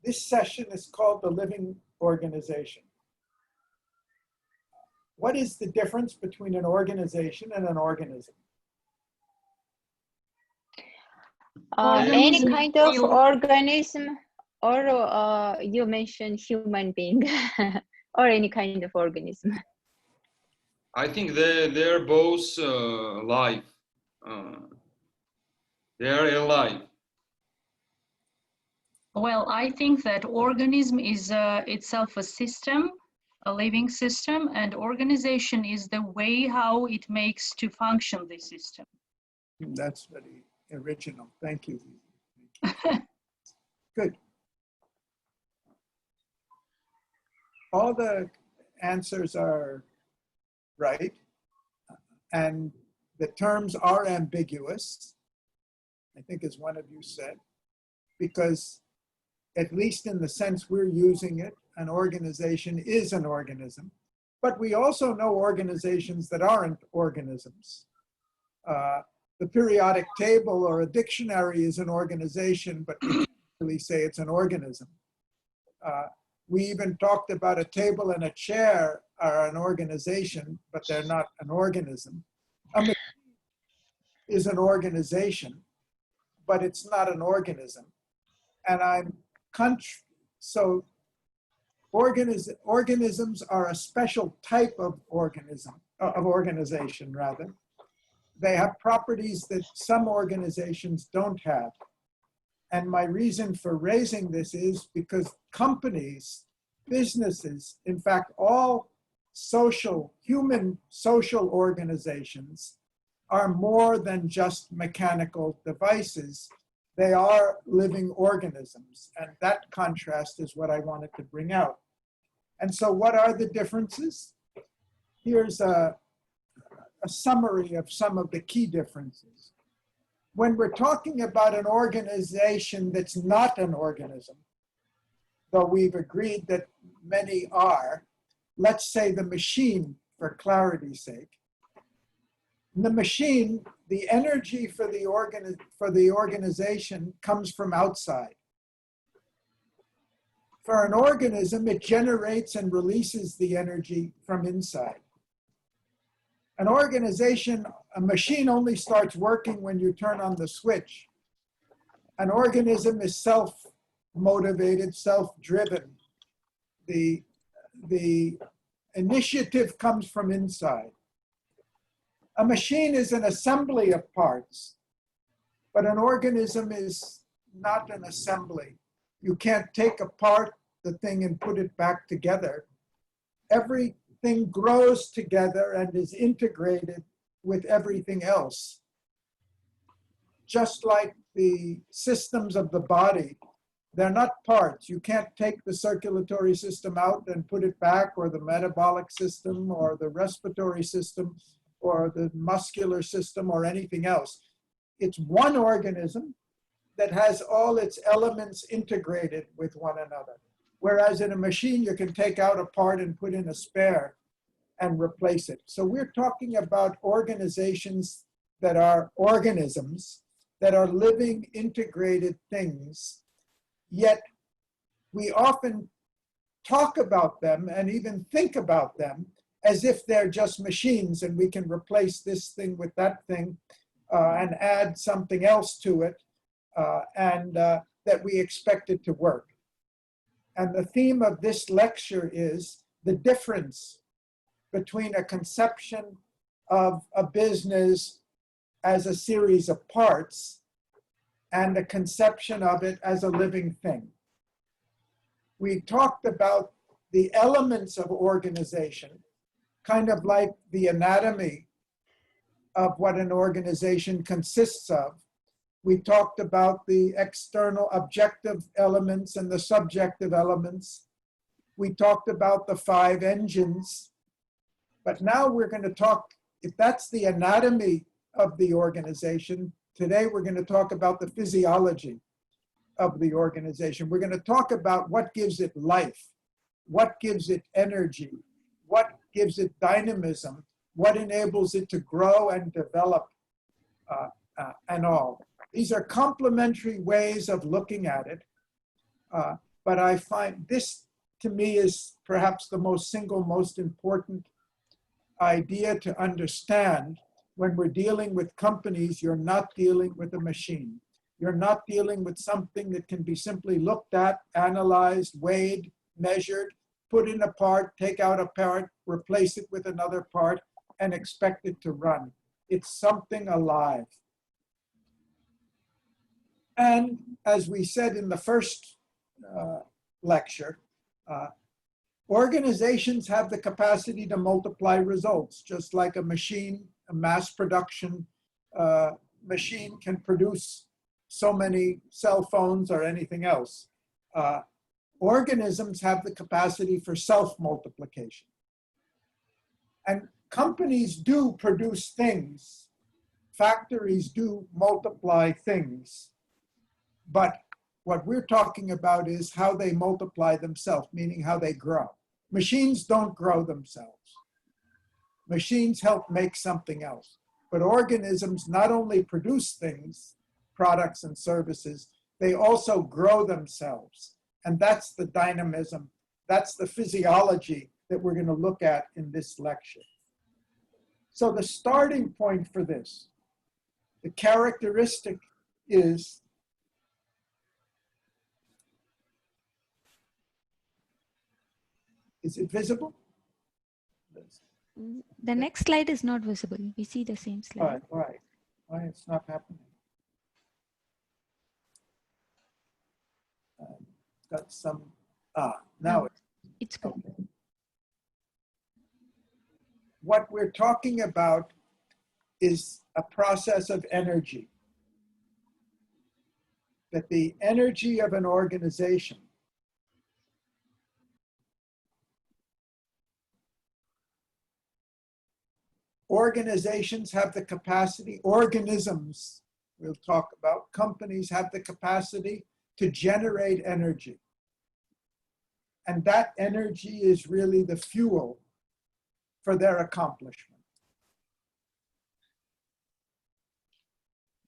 This session is called the living organization. What is the difference between an organization and an organism? Any kind of organism, or you mentioned human being, or any kind of organism. I think they're both live. They are alive. Well, I think that organism is itself a system, a living system, and organization is the way how it makes to function the system. That's very original. Thank you. Good. All the answers are right, and the terms are ambiguous, I think as one of you said, because at least in the sense we're using it, an organization is an organism. But we also know organizations that aren't organisms. The periodic table or a dictionary is an organization, but we can't really say it's an organism. We even talked about a table and a chair are an organization, but they're not an organism. A machine is an organization, but it's not an organism. And so organisms are a special type of organization rather. They have properties that some organizations don't have. And my reason for raising this is because companies, businesses, in fact, all human social organizations are more than just mechanical devices. They are living organisms. And that contrast is what I wanted to bring out. And so what are the differences? Here's a summary of some of the key differences. When we're talking about an organization that's not an organism, though we've agreed that many are, let's say the machine, for clarity's sake. In the machine, the energy for the organization comes from outside. For an organism, it generates and releases the energy from inside. An organization, a machine only starts working when you turn on the switch. An organism is self-motivated, self-driven. The initiative comes from inside. A machine is an assembly of parts, but an organism is not an assembly. You can't take apart the thing and put it back together. Everything grows together and is integrated with everything else. Just like the systems of the body, they're not parts. You can't take the circulatory system out and put it back, or the metabolic system, or the respiratory system, or the muscular system, or anything else. It's one organism that has all its elements integrated with one another. Whereas in a machine, you can take out a part and put in a spare and replace it. So we're talking about organizations that are organisms, that are living, integrated things, yet we often talk about them and even think about them as if they're just machines and we can replace this thing with that thing and add something else to it and that we expect it to work. And the theme of this lecture is the difference between a conception of a business as a series of parts and a conception of it as a living thing. We talked about the elements of organization, kind of like the anatomy of what an organization consists of. We talked about the external objective elements and the subjective elements. We talked about the 5 engines. But now we're going to talk, if that's the anatomy of the organization, today we're going to talk about the physiology of the organization. We're going to talk about what gives it life, what gives it energy, what gives it dynamism, what enables it to grow and develop, and all. These are complementary ways of looking at it, but I find this, to me, is perhaps the most important idea to understand. When we're dealing with companies, you're not dealing with a machine. You're not dealing with something that can be simply looked at, analyzed, weighed, measured, put in a part, take out a part, replace it with another part, and expect it to run. It's something alive. And as we said in the first lecture, organizations have the capacity to multiply results, just like a machine, a mass production machine can produce so many cell phones or anything else. Organisms have the capacity for self-multiplication. And companies do produce things. Factories do multiply things. But what we're talking about is how they multiply themselves, meaning how they grow. Machines don't grow themselves. Machines help make something else. But organisms not only produce things, products and services, they also grow themselves. And that's the dynamism, that's the physiology that we're going to look at in this lecture. So the starting point for this, the characteristic is it visible? The next slide is not visible. We see the same slide. Why it's not happening? Got some, now it's good. Okay. What we're talking about is a process of energy. That the energy of an organization organizations have the capacity, organisms we'll talk about, companies have the capacity to generate energy. And that energy is really the fuel for their accomplishment.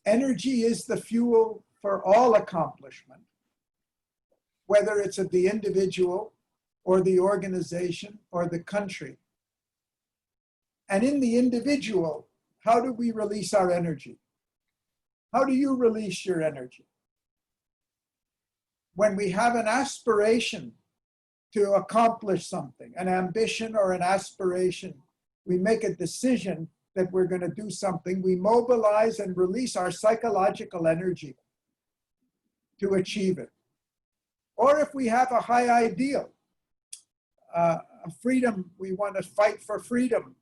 Energy is the fuel for all accomplishment, whether it's of the individual or the organization or the country. And in the individual, how do we release our energy? How do you release your energy? When we have an aspiration to accomplish something, an ambition or an aspiration, we make a decision that we're going to do something, we mobilize and release our psychological energy to achieve it. Or if we have a high ideal, freedom, we want to fight for freedom,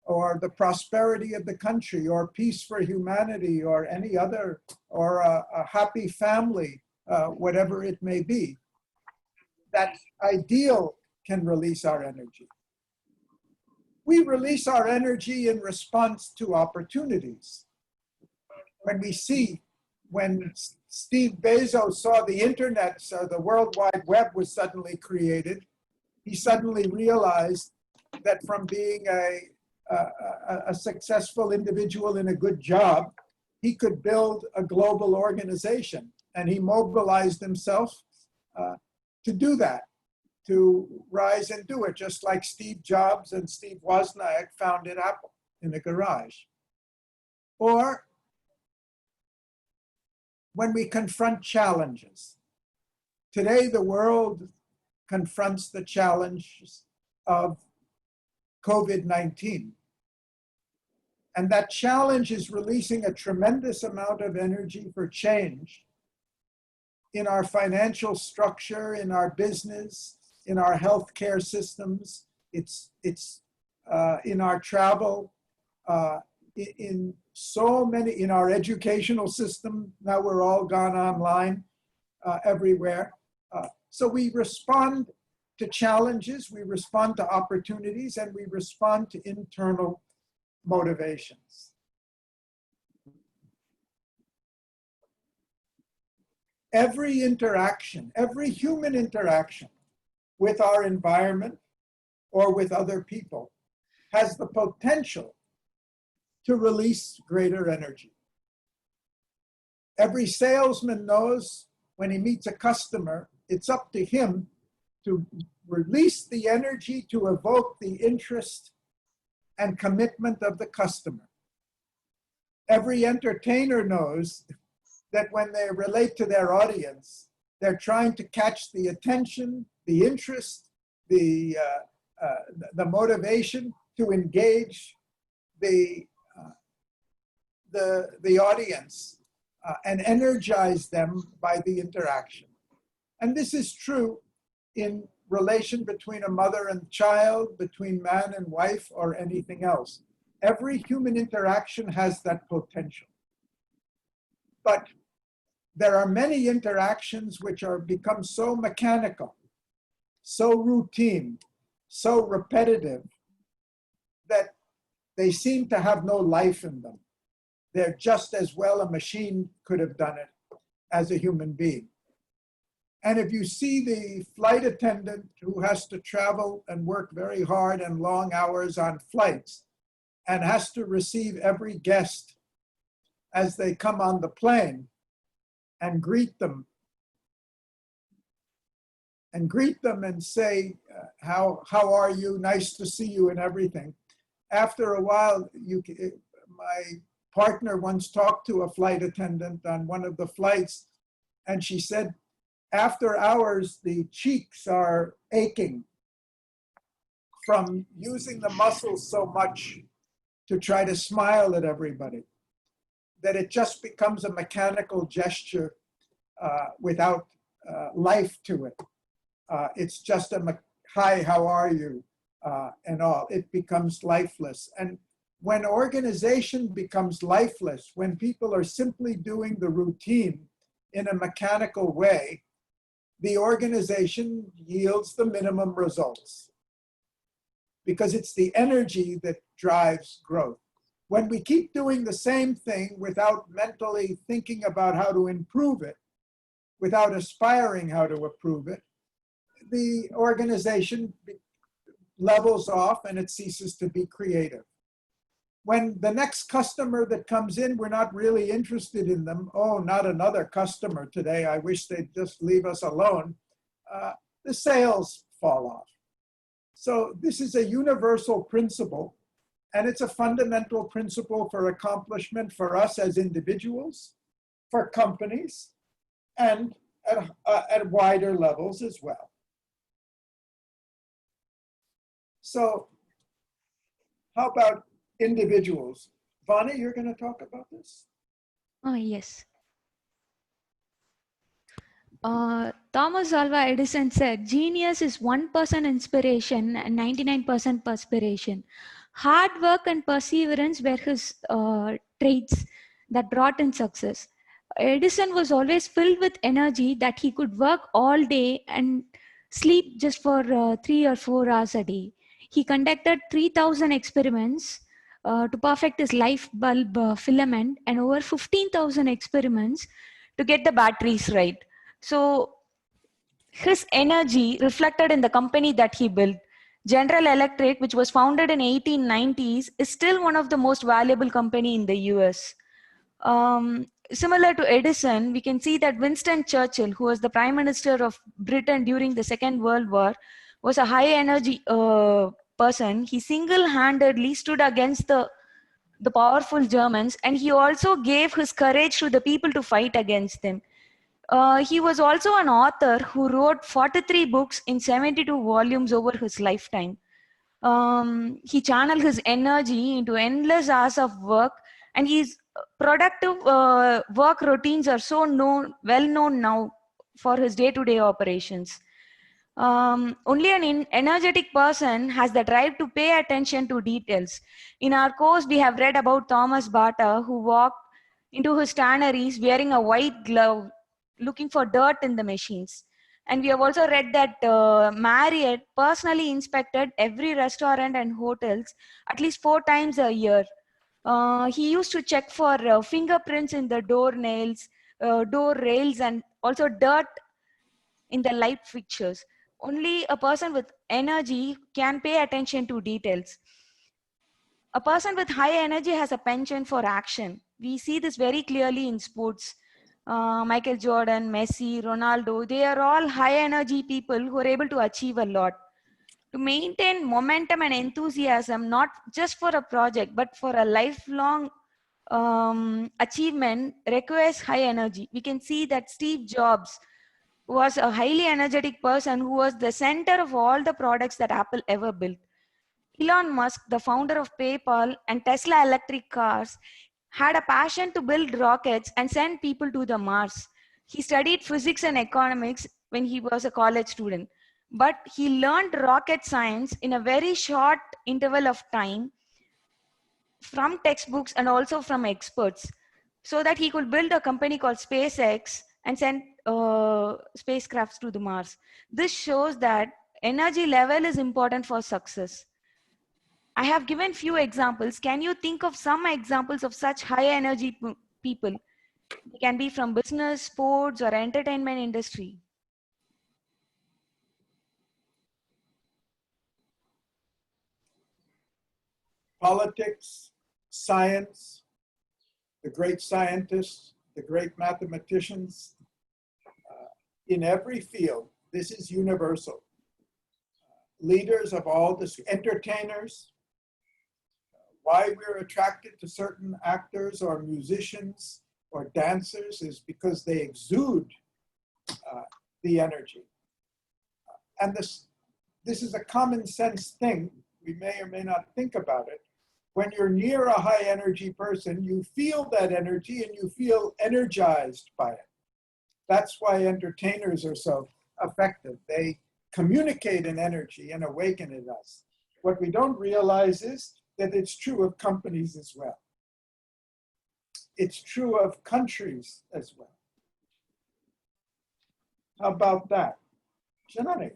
or the prosperity of the country, or peace for humanity, or any other, or a happy family, whatever it may be. That ideal can release our energy. We release our energy in response to opportunities. When we see, when Steve Bezos saw the internet, so the World Wide Web was suddenly created, he suddenly realized that from being a successful individual in a good job, he could build a global organization. And he mobilized himself to do that, to rise and do it, just like Steve Jobs and Steve Wozniak founded Apple in a garage. Or when we confront challenges. Today, the world confronts the challenges of COVID-19. And that challenge is releasing a tremendous amount of energy for change in our financial structure, in our business, in our healthcare systems, it's in our travel, in so many, in our educational system. Now we're all gone online everywhere. So we respond to challenges, we respond to opportunities, and we respond to internal motivations. Every interaction, every human interaction with our environment or with other people has the potential to release greater energy. Every salesman knows when he meets a customer it's up to him to release the energy to evoke the interest and commitment of the customer. Every entertainer knows that when they relate to their audience, they're trying to catch the attention, the interest, the motivation to engage the audience and energize them by the interaction. And this is true in relation between a mother and child, between man and wife, or anything else. Every human interaction has that potential. But there are many interactions which are become so mechanical, so routine, so repetitive, that they seem to have no life in them. They're just as well a machine could have done it as a human being. And if you see the flight attendant who has to travel and work very hard and long hours on flights and has to receive every guest as they come on the plane and greet them and say, how are you? Nice to see you and everything. After a while, my partner once talked to a flight attendant on one of the flights, and she said, after hours, the cheeks are aching from using the muscles so much to try to smile at everybody, that it just becomes a mechanical gesture without life to it. It's just a hi, how are you, and all. It becomes lifeless. And when organization becomes lifeless, when people are simply doing the routine in a mechanical way, the organization yields the minimum results, because it's the energy that drives growth. When we keep doing the same thing without mentally thinking about how to improve it, without aspiring how to improve it, the organization levels off and it ceases to be creative. When the next customer that comes in, we're not really interested in them. Oh, not another customer today. I wish they'd just leave us alone. The sales fall off. So this is a universal principle, and it's a fundamental principle for accomplishment for us as individuals, for companies, and at wider levels as well. So how about individuals? Vani, you're going to talk about this? Oh, yes. Thomas Alva Edison said, genius is 1% inspiration and 99% perspiration. Hard work and perseverance were his traits that brought in success. Edison was always filled with energy that he could work all day and sleep just for 3 or 4 hours a day. He conducted 3,000 experiments to perfect his light bulb filament, and over 15,000 experiments to get the batteries right. So his energy reflected in the company that he built. General Electric, which was founded in 1890s, is still one of the most valuable company in the US. Similar to Edison, we can see that Winston Churchill, who was the Prime Minister of Britain during the Second World War, was a high energy person. He single-handedly stood against the powerful Germans, and he also gave his courage to the people to fight against them. He was also an author who wrote 43 books in 72 volumes over his lifetime. He channeled his energy into endless hours of work, and his productive work routines are so well known now for his day-to-day operations. Only an energetic person has the drive to pay attention to details. In our course, we have read about Thomas Bata, who walked into his tanneries wearing a white glove, looking for dirt in the machines. And we have also read that Marriott personally inspected every restaurant and hotels at least 4 times a year. He used to check for fingerprints in the door nails, door rails, and also dirt in the light fixtures. Only a person with energy can pay attention to details. A person with high energy has a penchant for action. We see this very clearly in sports. Michael Jordan, Messi, Ronaldo, they are all high energy people who are able to achieve a lot. To maintain momentum and enthusiasm, not just for a project, but for a lifelong achievement, requires high energy. We can see that Steve Jobs was a highly energetic person who was the center of all the products that Apple ever built. Elon Musk, the founder of PayPal and Tesla electric cars, had a passion to build rockets and send people to the Mars. He studied physics and economics when he was a college student, but he learned rocket science in a very short interval of time from textbooks and also from experts, so that he could build a company called SpaceX and send spacecrafts to the Mars. This shows that energy level is important for success. I have given few examples. Can you think of some examples of such high energy people? They can be from business, sports, or entertainment industry. Politics, science, the great scientists, the great mathematicians, in every field, this is universal. Leaders of all this, entertainers, why we're attracted to certain actors or musicians or dancers is because they exude the energy. And this is a common sense thing. We may or may not think about it. When you're near a high energy person, you feel that energy and you feel energized by it. That's why entertainers are so effective. They communicate an energy and awaken in us. What we don't realize is that it's true of companies as well. It's true of countries as well. How about that? Janani?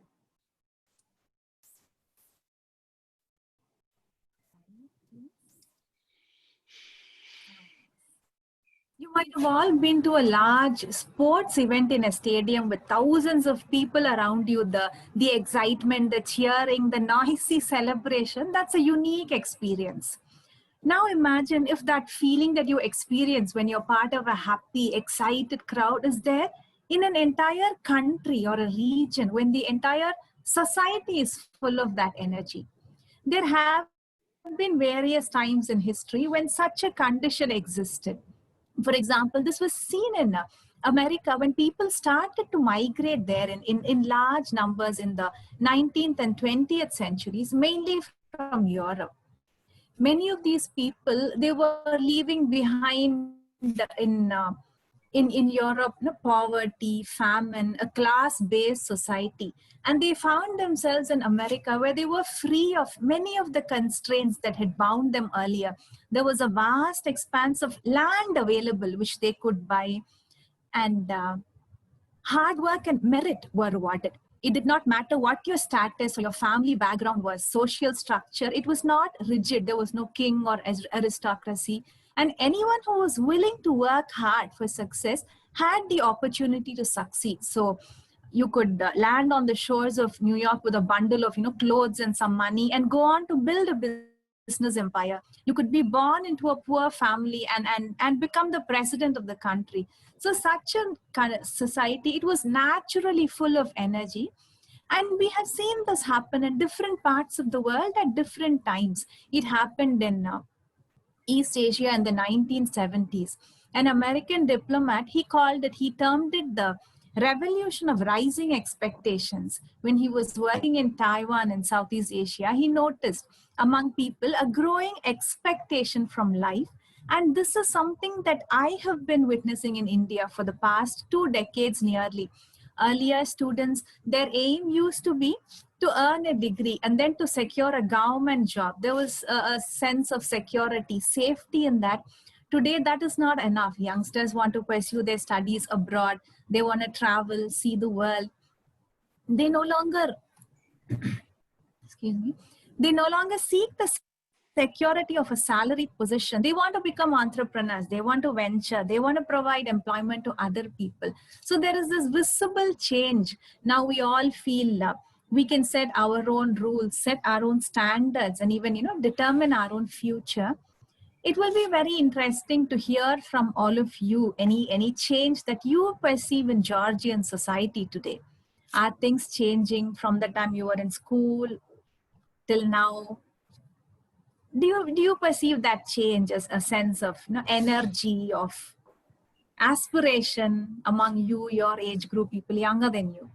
You might have all been to a large sports event in a stadium with thousands of people around you, the excitement, the cheering, the noisy celebration. That's a unique experience. Now imagine if that feeling that you experience when you're part of a happy, excited crowd is there in an entire country or a region, when the entire society is full of that energy. There have been various times in history when such a condition existed. For example, this was seen in America when people started to migrate there in large numbers in the 19th and 20th centuries, mainly from Europe. Many of these people, they were leaving behind in Europe, poverty, famine, a class-based society. And they found themselves in America where they were free of many of the constraints that had bound them earlier. There was a vast expanse of land available which they could buy, and hard work and merit were rewarded. It did not matter what your status or your family background was, social structure, it was not rigid. There was no king or aristocracy. And anyone who was willing to work hard for success had the opportunity to succeed. So you could land on the shores of New York with a bundle of clothes and some money and go on to build a business empire. You could be born into a poor family and become the president of the country. So such a kind of society, it was naturally full of energy. And we have seen this happen in different parts of the world at different times. It happened in East Asia in the 1970s. An American diplomat, he termed it the revolution of rising expectations. When he was working in Taiwan and Southeast Asia, he noticed among people a growing expectation from life. And this is something that I have been witnessing in India for the past 2 decades nearly. Earlier, students, their aim used to be to earn a degree and then to secure a government job. There was a sense of security, safety in that. Today, that is not enough. Youngsters want to pursue their studies abroad. They want to travel, see the world. They no longer, they no longer seek the security of a salaried position. They want to become entrepreneurs. They want to venture. They want to provide employment to other people. So there is this visible change. Now we all feel we can set our own rules, set our own standards, and even determine our own future. it will be very interesting to hear from all of you any change that you perceive in Georgian society today. Are things changing from the time you were in school till now? Do you perceive that change as a sense of energy, of aspiration among you, your age group, people younger than you?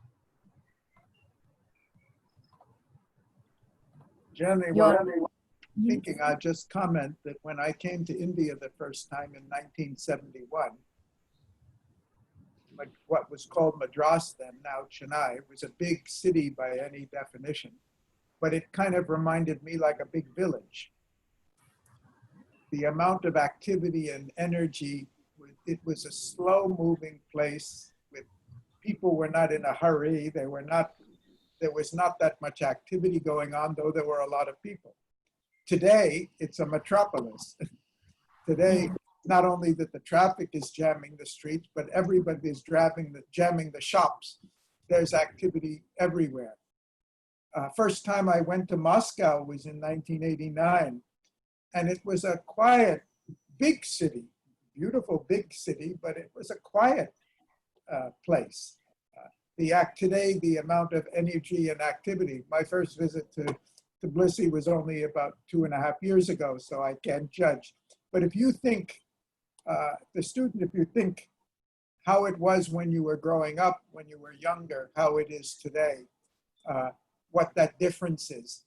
Jenny, Your- well, thinking, I'll just comment that when I came to India the first time in 1971, what was called Madras then, now Chennai, was a big city by any definition, but it kind of reminded me like a big village. The amount of activity and energy, it was a slow moving place with people were not in a hurry. There was not that much activity going on, though there were a lot of people. Today, it's a metropolis. Today, not only that the traffic is jamming the streets, but everybody is jamming the shops. There's activity everywhere. First time I went to Moscow was in 1989, and it was a quiet, big city, beautiful big city, but it was a quiet place. Today, the amount of energy and activity, my first visit to Tbilisi was only about 2.5 years ago, so I can't judge. But if you think, if you think how it was when you were growing up, when you were younger, how it is today, what that difference is.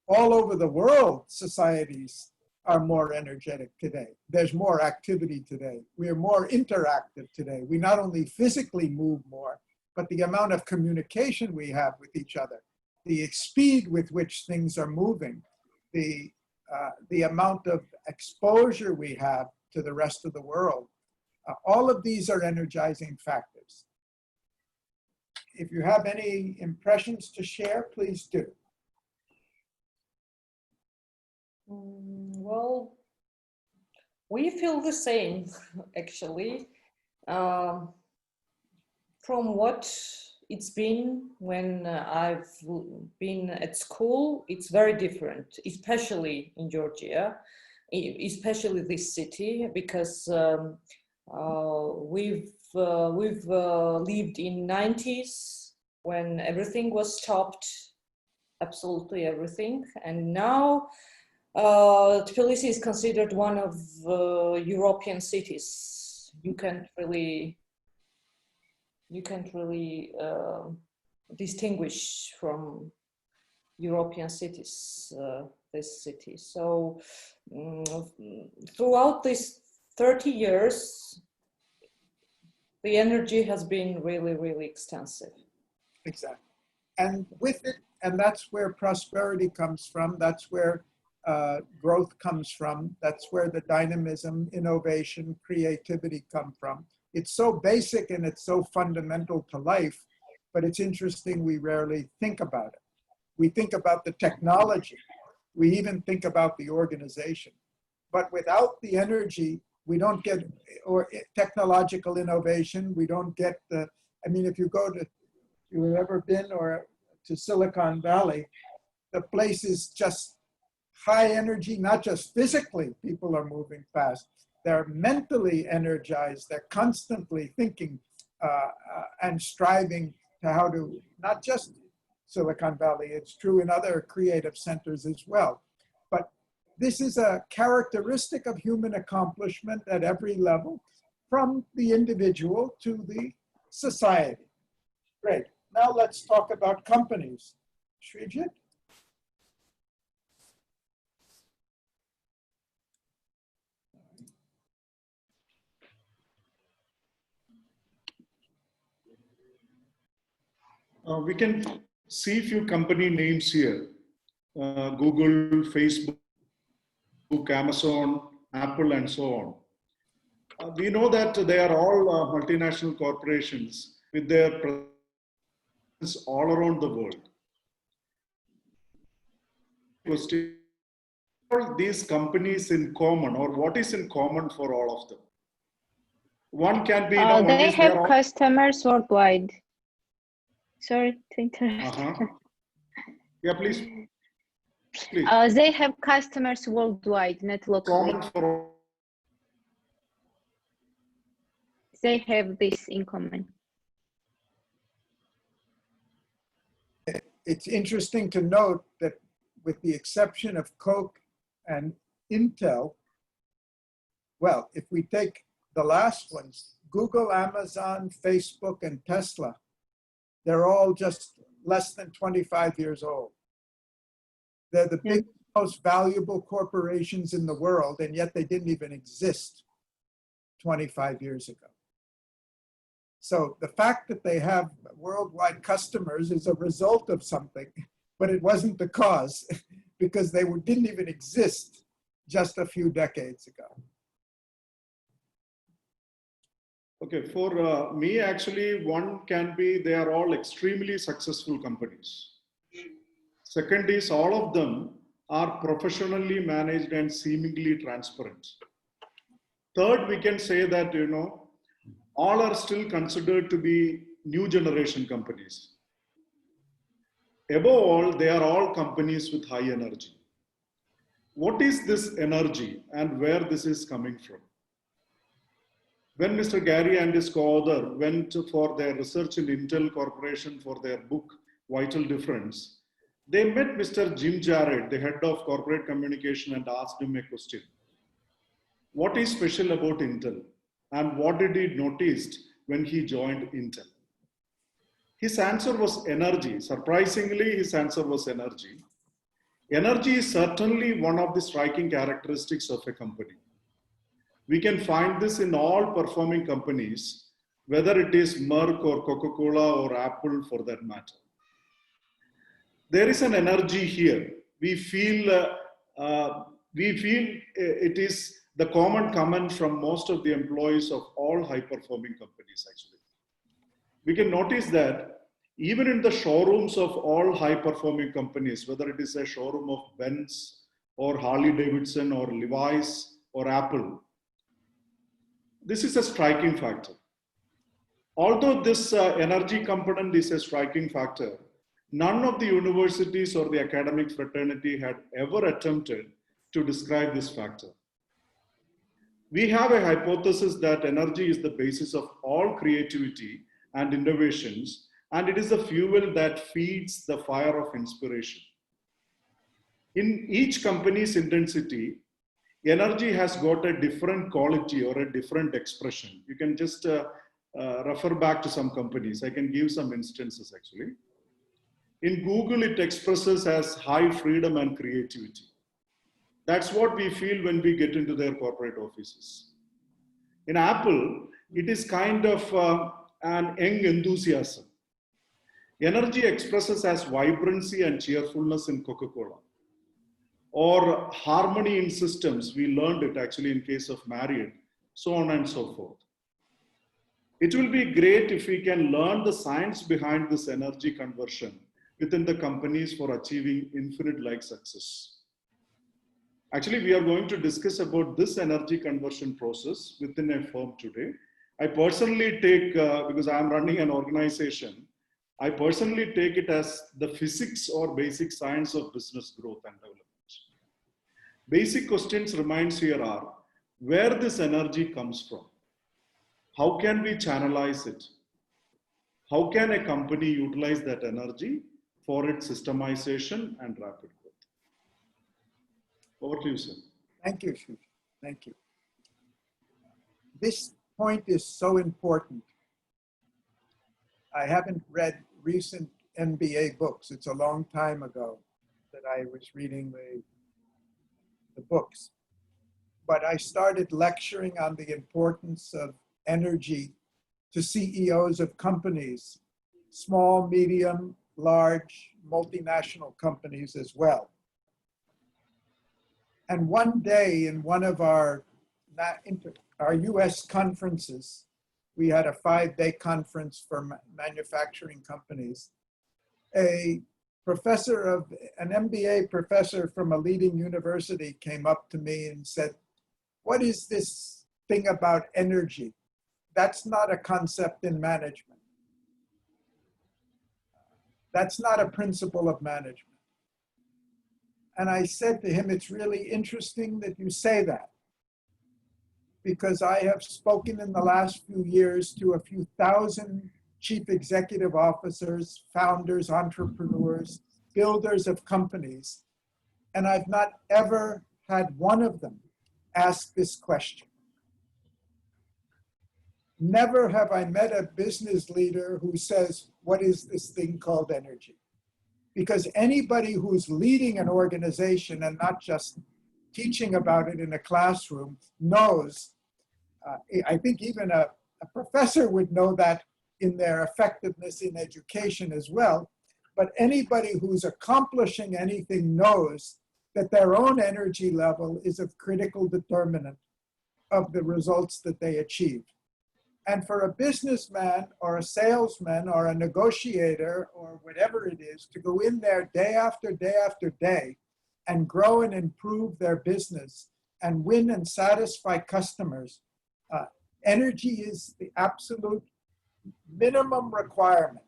All over the world, societies are more energetic today. There's more activity today. We are more interactive today. We not only physically move more, but the amount of communication we have with each other, the speed with which things are moving, the amount of exposure we have to the rest of the world, all of these are energizing factors. If you have any impressions to share, please do. Well, we feel the same, actually. From what it's been when I've been at school, it's very different, especially in Georgia, especially this city, because we've lived in 90s when everything was stopped, absolutely everything, and now Tbilisi is considered one of European cities. You can't really distinguish from European cities, this city. So throughout these 30 years, the energy has been really, really extensive. Exactly. And with it, and that's where prosperity comes from. That's where growth comes from. That's where the dynamism, innovation, creativity come from. It's so basic and it's so fundamental to life, but it's interesting we rarely think about it. We think about the technology. We even think about the organization. But without the energy, we don't get, or technological innovation, we don't get the, I mean, if you've ever been or to Silicon Valley, the place is just high energy, not just physically, people are moving fast. They're mentally energized. They're constantly thinking and striving to how to, not just Silicon Valley, it's true in other creative centers as well. But this is a characteristic of human accomplishment at every level, from the individual to the society. Great. Now let's talk about companies. Srijit? We can see a few company names here. Google, Facebook, Amazon, Apple, and so on. We know that they are all multinational corporations with their presence all around the world. Question: what are these companies in common, or what is in common for all of them? One can be, they have customers worldwide. Sorry to interrupt. Yeah, please. Please. They have customers worldwide, not locally. Common for They have this in common. It's interesting to note that with the exception of Coke and Intel, well, if we take the last ones, Google, Amazon, Facebook, and Tesla, they're all just less than 25 years old. They're the big, most valuable corporations in the world, and yet they didn't even exist 25 years ago. So the fact that they have worldwide customers is a result of something, but it wasn't the cause because they didn't even exist just a few decades ago. Okay, for me, actually, one can be they are all extremely successful companies. Second is all of them are professionally managed and seemingly transparent. Third, we can say that, you know, all are still considered to be new generation companies. Above all, they are all companies with high energy. What is this energy and where this is coming from? When Mr. Garry and his co-author went for their research in Intel Corporation for their book, Vital Difference, they met Mr. Jim Jarrett, the head of corporate communication, and asked him a question. What is special about Intel? And what did he notice when he joined Intel? His answer was energy. Surprisingly, his answer was energy. Energy is certainly one of the striking characteristics of a company. We can find this in all performing companies, whether it is Merck or Coca-Cola or Apple for that matter. There is an energy here. We feel it is the common comment from most of the employees of all high-performing companies, actually. We can notice that even in the showrooms of all high-performing companies, whether it is a showroom of Vance or Harley-Davidson or Levi's or Apple, this is a striking factor. Although this energy component is a striking factor, none of the universities or the academic fraternity had ever attempted to describe this factor. We have a hypothesis that energy is the basis of all creativity and innovations, and it is the fuel that feeds the fire of inspiration. In each company's intensity, energy has got a different quality or a different expression. You can just refer back to some companies. I can give some instances actually. In Google, it expresses as high freedom and creativity. That's what we feel when we get into their corporate offices. In Apple, it is kind of an young enthusiasm. Energy expresses as vibrancy and cheerfulness in Coca-Cola. Or harmony in systems, we learned it actually in case of Marriott, so on and so forth. It will be great if we can learn the science behind this energy conversion within the companies for achieving infinite-like success. Actually, we are going to discuss about this energy conversion process within a firm today. I personally take, because I'm running an organization, I personally take it as the physics or basic science of business growth and development. Basic questions remains here are, where this energy comes from? How can we channelize it? How can a company utilize that energy for its systemization and rapid growth? Over to you, sir. Thank you, Shuji. Thank you. This point is so important. I haven't read recent MBA books. It's a long time ago that I was reading the books. But I started lecturing on the importance of energy to CEOs of companies, small, medium, large, multinational companies as well. And one day in one of our US conferences, we had a 5-day conference for manufacturing companies. An MBA professor from a leading university came up to me and said, "What is this thing about energy? That's not a concept in management. That's not a principle of management." And I said to him, it's really interesting that you say that, because I have spoken in the last few years to a few thousand chief executive officers, founders, entrepreneurs, builders of companies, and I've not ever had one of them ask this question. Never have I met a business leader who says, what is this thing called energy? Because anybody who's leading an organization and not just teaching about it in a classroom knows, I think even a professor would know that in their effectiveness in education as well, but anybody who's accomplishing anything knows that their own energy level is a critical determinant of the results that they achieve. And for a businessman or a salesman or a negotiator or whatever it is to go in there day after day after day and grow and improve their business and win and satisfy customers, energy is the absolute minimum requirement.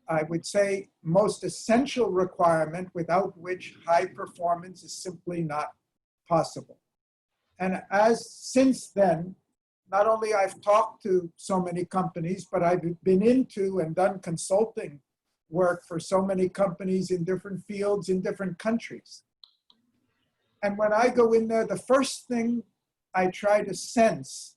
I would say most essential requirement without which high performance is simply not possible. And since then, not only I've talked to so many companies, but I've been into and done consulting work for so many companies in different fields in different countries. And when I go in there, the first thing I try to sense,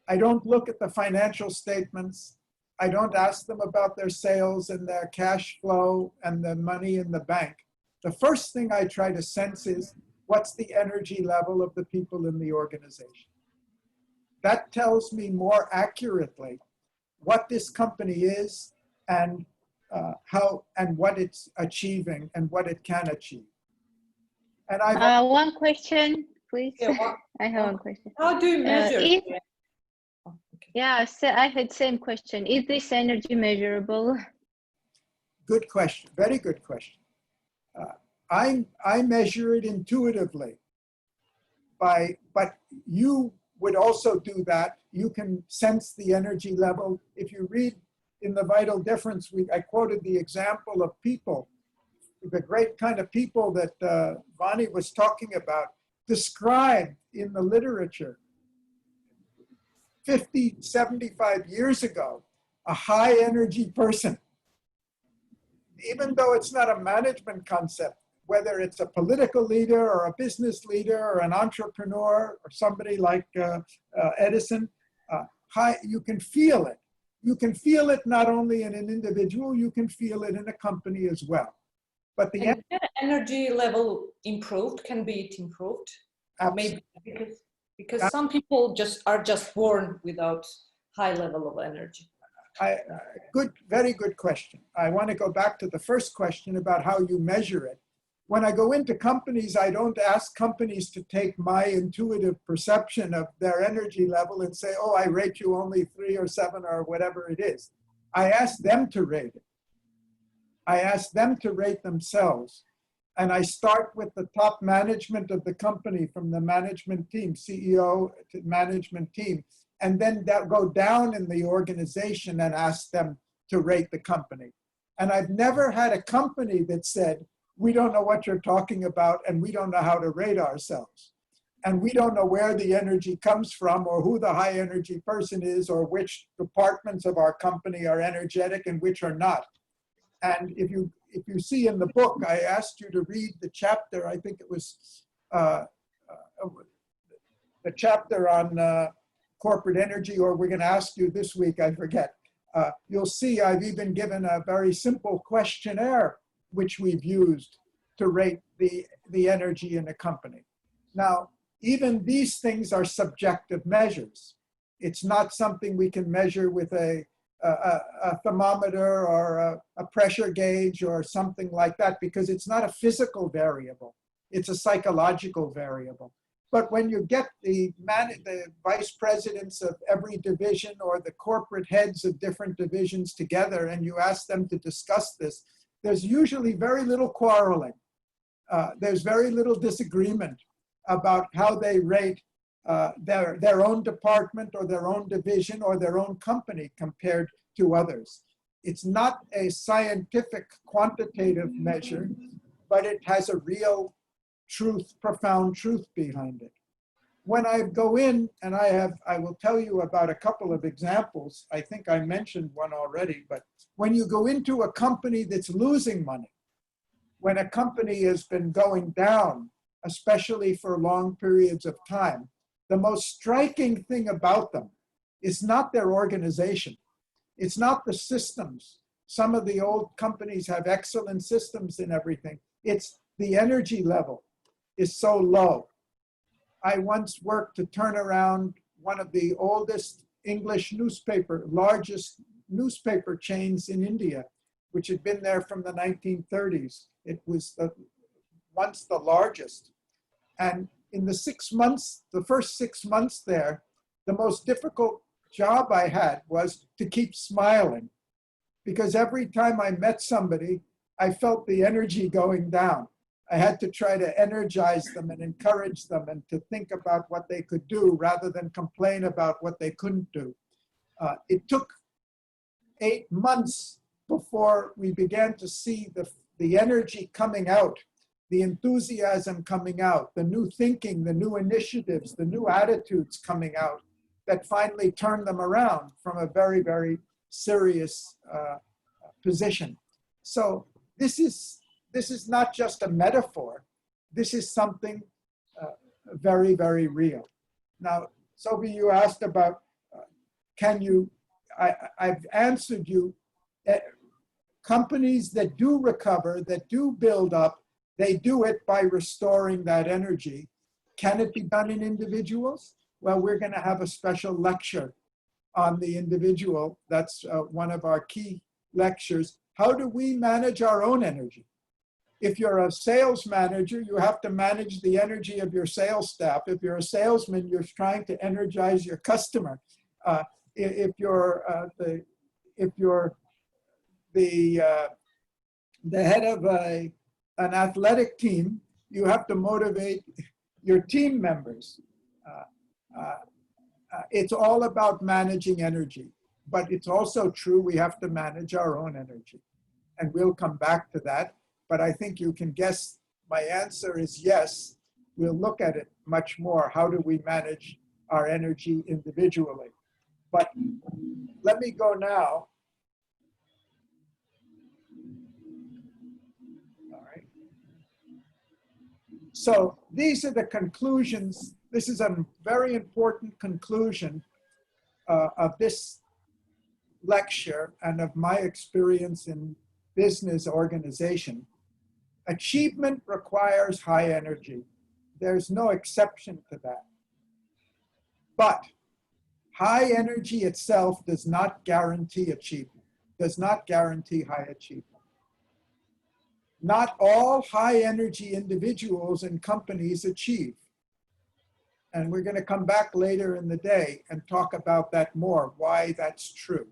I don't look at the financial statements. I don't ask them about their sales and their cash flow and the money in the bank. The first thing I try to sense is, what's the energy level of the people in the organization? That tells me more accurately what this company is and how and what it's achieving and what it can achieve. And one question, please. Yeah, I have one question. How do you measure? Yeah, so I had same question. Is this energy measurable? Good question. Very good question. I measure it intuitively but you would also do that. You can sense the energy level. If you read in The Vital Difference, I quoted the example of people, the great kind of people that Vani was talking about, described in the literature 50, 75 years ago, a high energy person. Even though it's not a management concept, whether it's a political leader or a business leader or an entrepreneur or somebody like Edison, you can feel it. You can feel it not only in an individual, you can feel it in a company as well. But the energy level improved, can be it improved? Absolutely. Maybe because some people are just born without high level of energy. Very good question. I want to go back to the first question about how you measure it. When I go into companies, I don't ask companies to take my intuitive perception of their energy level and say, oh, I rate you only 3 or 7 or whatever it is. I ask them to rate it. I ask them to rate themselves. And I start with the top management of the company, from the management team, CEO to management team, and then go down in the organization and ask them to rate the company. And I've never had a company that said, we don't know what you're talking about and we don't know how to rate ourselves. And we don't know where the energy comes from or who the high energy person is or which departments of our company are energetic and which are not. And if you see in the book, I asked you to read the chapter, I think it was the chapter on corporate energy, or we're going to ask you this week, I forget. You'll see I've even given a very simple questionnaire which we've used to rate the energy in a company. Now, even these things are subjective measures. It's not something we can measure with a thermometer or a pressure gauge or something like that, because it's not a physical variable. It's a psychological variable. But when you get the vice presidents of every division or the corporate heads of different divisions together and you ask them to discuss this, there's usually very little quarreling. There's very little disagreement about how they rate their own department or their own division or their own company compared to others. It's not a scientific quantitative measure, but it has a real truth, profound truth behind it. When I go in, and I will tell you about a couple of examples. I think I mentioned one already, but when you go into a company that's losing money, when a company has been going down, especially for long periods of time, the most striking thing about them is not their organization. It's not the systems. Some of the old companies have excellent systems and everything. It's the energy level is so low. I once worked to turn around one of the oldest English largest newspaper chains in India, which had been there from the 1930s. It was once the largest. And in the 6 months, the first 6 months there, the most difficult job I had was to keep smiling, because every time I met somebody, I felt the energy going down. I had to try to energize them and encourage them and to think about what they could do rather than complain about what they couldn't do. It took 8 months before we began to see the energy coming out, the enthusiasm coming out, the new thinking, the new initiatives, the new attitudes coming out that finally turned them around from a very, very serious position. So this is not just a metaphor. This is something very, very real. Now, Sophie, you asked about, I've answered you, companies that do recover, that do build up, they do it by restoring that energy. Can it be done in individuals? Well, we're going to have a special lecture on the individual. That's one of our key lectures. How do we manage our own energy? If you're a sales manager, you have to manage the energy of your sales staff. If you're a salesman, you're trying to energize your customer. If you're the head of an athletic team, you have to motivate your team members. It's all about managing energy, but it's also true we have to manage our own energy. And we'll come back to that. But I think you can guess my answer is yes. We'll look at it much more. How do we manage our energy individually? But let me go now. All right. So these are the conclusions. This is a very important conclusion of this lecture and of my experience in business organization. Achievement requires high energy. There's no exception to that. But high energy itself does not guarantee achievement, does not guarantee high achievement. Not all high energy individuals and companies achieve. And we're going to come back later in the day and talk about that more, why that's true.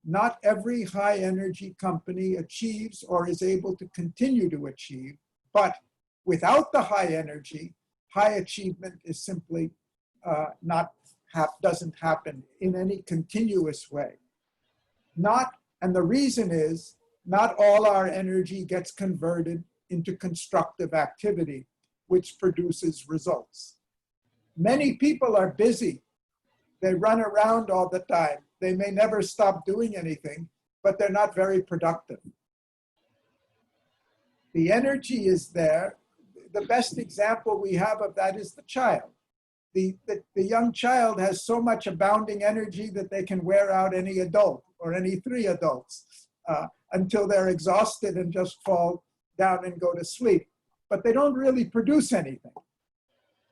Not every high energy company achieves or is able to continue to achieve, but without the high energy, high achievement is simply doesn't happen in any continuous way. And the reason is, not all our energy gets converted into constructive activity, which produces results. Many people are busy. They run around all the time. They may never stop doing anything, but they're not very productive. The energy is there. The best example we have of that is the child. The young child has so much abounding energy that they can wear out any adult or any 3 adults until they're exhausted and just fall down and go to sleep. But they don't really produce anything.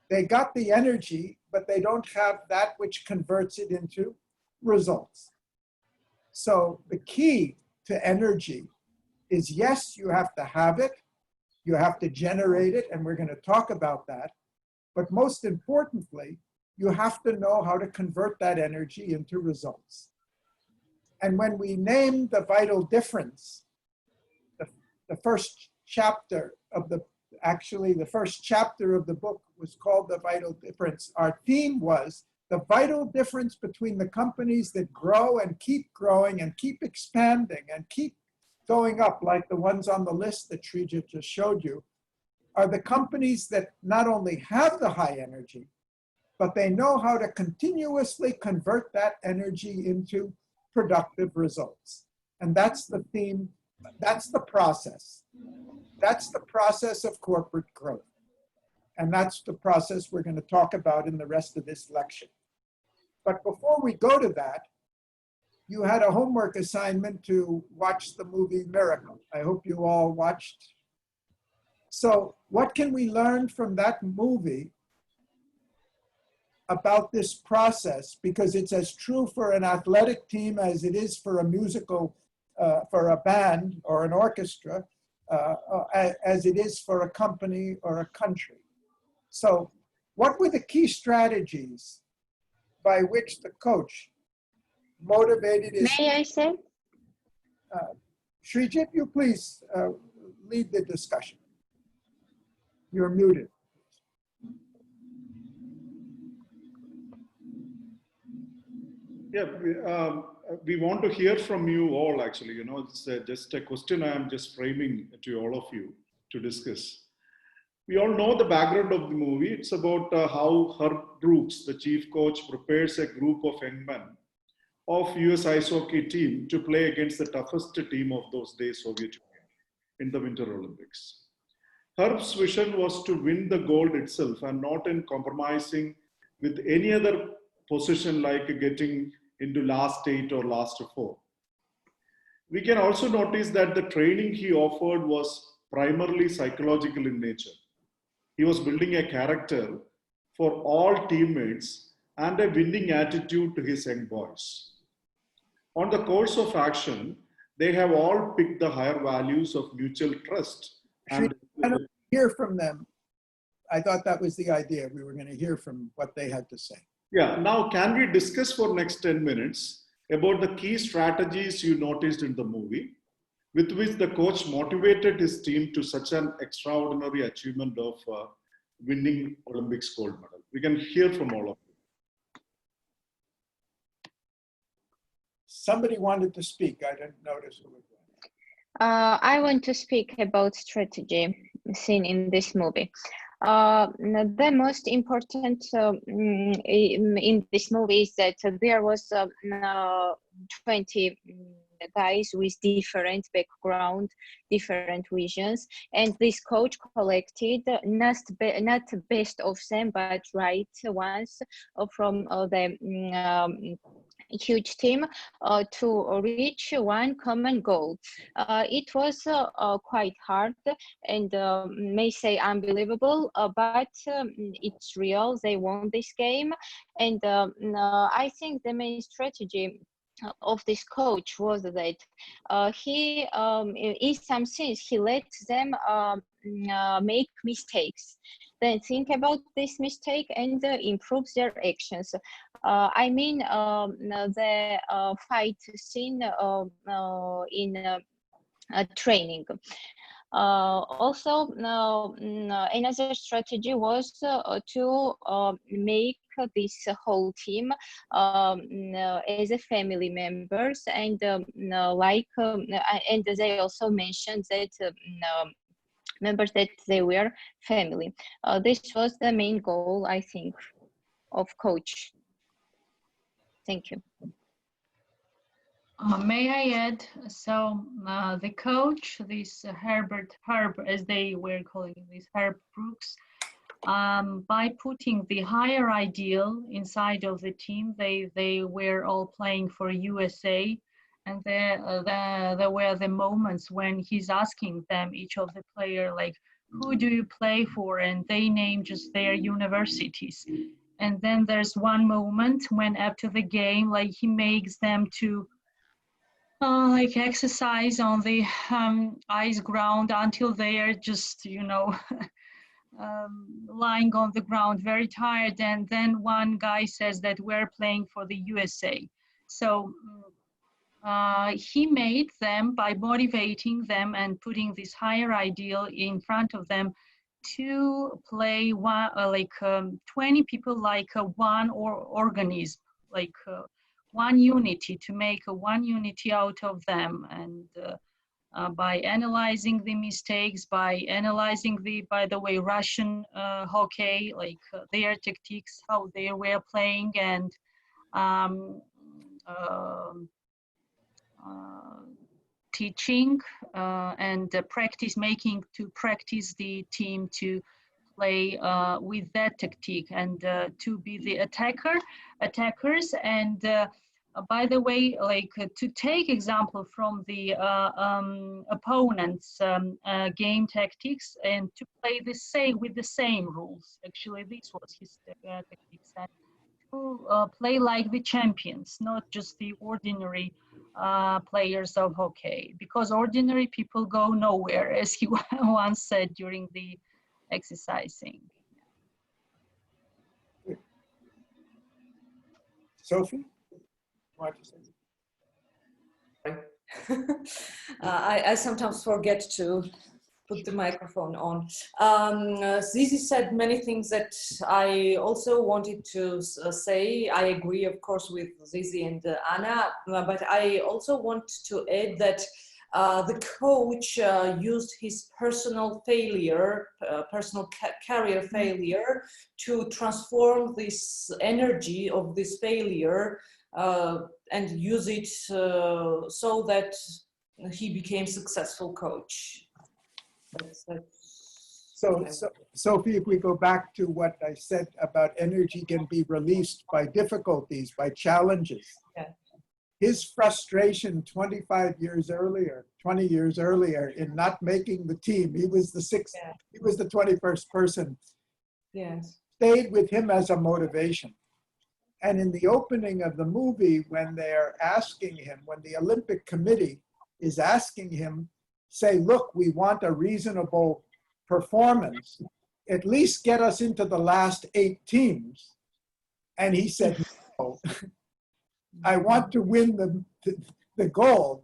They got the energy, but they don't have that which converts it into results. So the key to energy is, yes, you have to have it, you have to generate it, and we're going to talk about that. But most importantly, you have to know how to convert that energy into results. And when we named the vital difference, the first chapter of the first chapter of the book was called The Vital Difference. Our theme was the vital difference between the companies that grow and keep growing and keep expanding and keep going up, like the ones on the list that Shrija just showed you, are the companies that not only have the high energy, but they know how to continuously convert that energy into productive results. And that's the theme, that's the process. That's the process of corporate growth. And that's the process we're going to talk about in the rest of this lecture. But before we go to that, you had a homework assignment to watch the movie Miracle. I hope you all watched. So what can we learn from that movie about this process? Because it's as true for an athletic team as it is for a musical, for a band or an orchestra, as it is for a company or a country. So what were the key strategies by which the coach motivated his... May I say? Srijit, you please lead the discussion. You're muted. Yeah, we want to hear from you all actually. You know, it's just a question I am just framing to all of you to discuss. We all know the background of the movie. It's about how Herb Brooks, the chief coach, prepares a group of young men of US ice hockey team to play against the toughest team of those days, Soviet Union, in the Winter Olympics. Herb's vision was to win the gold itself and not in compromising with any other position like getting into last 8 or last 4. We can also notice that the training he offered was primarily psychological in nature. He was building a character for all teammates and a winning attitude to his young boys. On the course of action, they have all picked the higher values of mutual trust. And I don't hear from them. I thought that was the idea. We were going to hear from what they had to say. Yeah, now can we discuss for next 10 minutes about the key strategies you noticed in the movie with which the coach motivated his team to such an extraordinary achievement of winning Olympics gold medal? We can hear from all of you. Somebody wanted to speak. I didn't notice who it was. I want to speak about strategy seen in this movie. The most important in this movie is that there was 20 guys with different background, different visions, and this coach collected not best of them, but right ones from the huge team to reach one common goal. It was quite hard and may say unbelievable, but it's real. They won this game, and I think the main strategy of this coach was that he in some sense he lets them make mistakes, then think about this mistake and improves their actions. I mean the fight scene in training. Also, another strategy was to make this whole team as a family members, and and they also mentioned that members that they were family. This was the main goal, I think, of coach. Thank you. May I add? So the coach, this Herb, as they were calling this, Herb Brooks, by putting the higher ideal inside of the team, they were all playing for USA, and there were the moments when he's asking them, each of the player, like, who do you play for? And they name just their universities. And then there's one moment when after the game, like he makes them to like exercise on the ice ground until they are just, you know, lying on the ground very tired. And then one guy says that we're playing for the USA. So he made them, by motivating them and putting this higher ideal in front of them, to play one, 20 people like one organism, like one unity, to make one unity out of them. And by analyzing the mistakes, by analyzing by the way, Russian hockey, like their tactics, how they were playing, and teaching and practice the team to play with that tactic and to be the attackers. And by the way, like to take example from the opponent's game tactics and to play with the same rules. Actually, this was his tactics, and to play like the champions, not just the ordinary players of hockey, because ordinary people go nowhere, as he once said during the exercising. Sophie? Want to say something? I sometimes forget to put the microphone on. Zizi said many things that I also wanted to say. I agree, of course, with Zizi and Anna, but I also want to add that the coach used his personal failure, career failure, to transform this energy of this failure and use it so that he became successful coach. So, Sophie, if we go back to what I said about energy can be released by difficulties, by challenges. Yeah. His frustration 20 years earlier in not making the team, he was the sixth, Yeah. he was the 21st person, Yes. stayed with him as a motivation. And in the opening of the movie, when they're asking him, when the Olympic Committee is asking him, say, look, we want a reasonable performance, at least get us into the last 8 teams. And he said, no, I want to win the gold.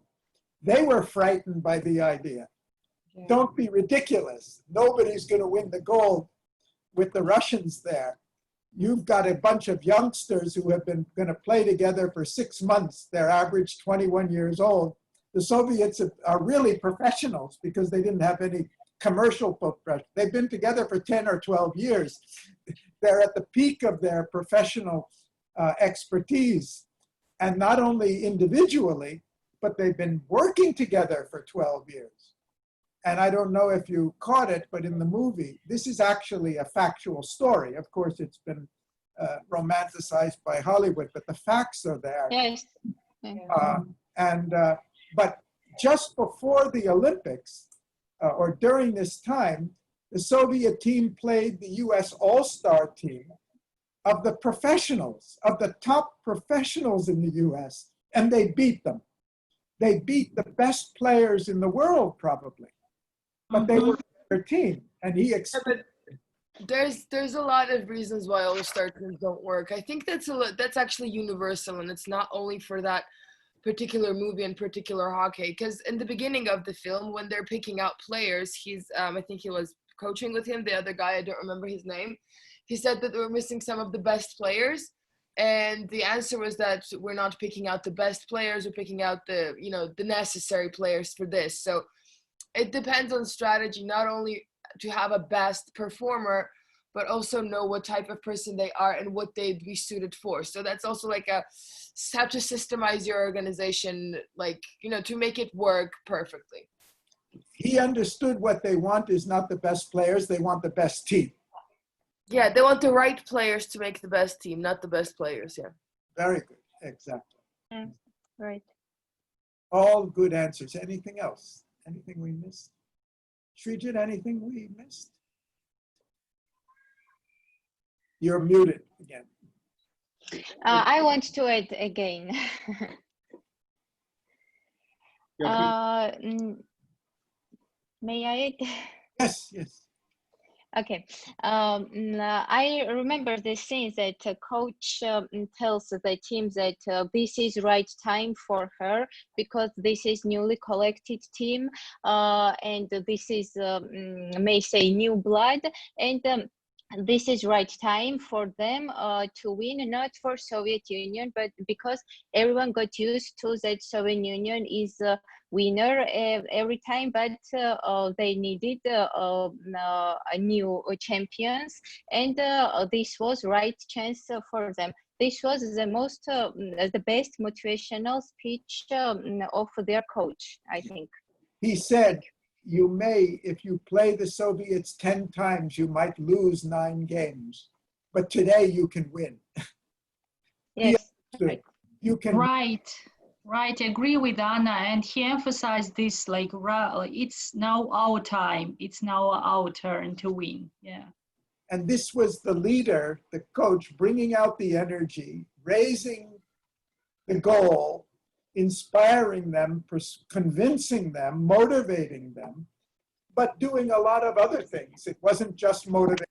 They were frightened by the idea. Yeah. Don't be ridiculous. Nobody's going to win the gold with the Russians there. You've got a bunch of youngsters who have been going to play together for 6 months. They're average 21 years old. The Soviets are really professionals because they didn't have any commercial pressure. They've been together for 10 or 12 years. They're at the peak of their professional expertise. And not only individually, but they've been working together for 12 years. And I don't know if you caught it, but in the movie, this is actually a factual story. Of course, it's been romanticized by Hollywood, but the facts are there. Yes. But just before the Olympics, or during this time, the Soviet team played the US All-Star team of the professionals, of the top professionals in the US, and they beat them. They beat the best players in the world, probably. But they were their team, and he expected. There's a lot of reasons why all-star teams don't work. I think that's actually universal, and it's not only for that particular movie and particular hockey. Because in the beginning of the film, when they're picking out players, I think he was coaching with him. The other guy, I don't remember his name. He said that they were missing some of the best players, and the answer was that we're not picking out the best players. We're picking out the necessary players for this. So it depends on strategy, not only to have a best performer, but also know what type of person they are and what they'd be suited for. So that's also like how to systemize your organization, to make it work perfectly. He understood what they want is not the best players, they want the best team. Yeah, they want the right players to make the best team, not the best players, yeah. Very good, exactly. Yeah, right. All good answers. Anything else? Anything we missed? Srijit, anything we missed? You're muted again. I want to add again. May I add? Yes. Okay. I remember the scene that coach tells the team that this is right time for her because this is newly collected team and this is may say new blood, and this is right time for them to win, not for Soviet Union, but because everyone got used to that Soviet Union is a winner every time, but they needed a new champions, and this was right chance for them. This was the best motivational speech of their coach, I think. He said, you may, if you play the Soviets 10 times, you might lose 9 games, but today you can win. Yes, right. You can. Right, agree with Anna, and he emphasized this like it's now our time, it's now our turn to win. Yeah. And this was the leader, the coach, bringing out the energy, raising the goal, inspiring them, convincing them, motivating them, but doing a lot of other things. It wasn't just motivation.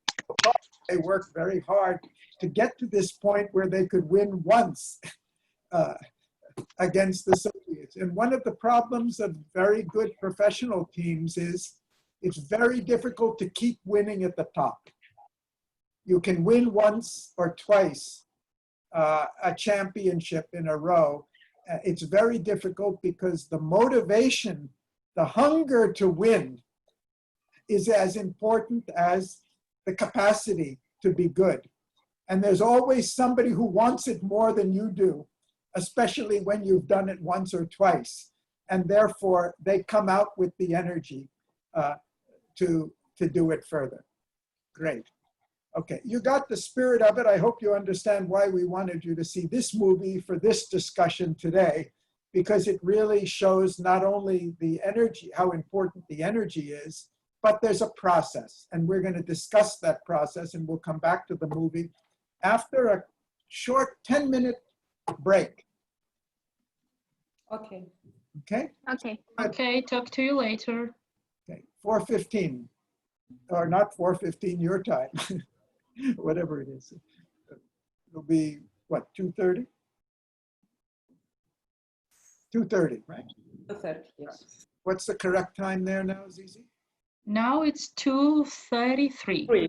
They worked very hard to get to this point where they could win once against the Soviets. And one of the problems of very good professional teams is it's very difficult to keep winning at the top. You can win once or twice a championship in a row. It's very difficult because the motivation, the hunger to win is as important as the capacity to be good. And there's always somebody who wants it more than you do, especially when you've done it once or twice. And therefore, they come out with the energy to do it further. Great. Okay, you got the spirit of it. I hope you understand why we wanted you to see this movie for this discussion today, because it really shows not only the energy, how important the energy is, but there's a process. And we're going to discuss that process, and we'll come back to the movie after a short 10-minute break. Okay. Okay? Okay. Okay, talk to you later. Okay, 4:15, or not 4:15 your time. Whatever it is. It'll be, what, 2:30? 2:30, right? 2:30, yes. What's the correct time there now, Zizi? Now it's 2:33.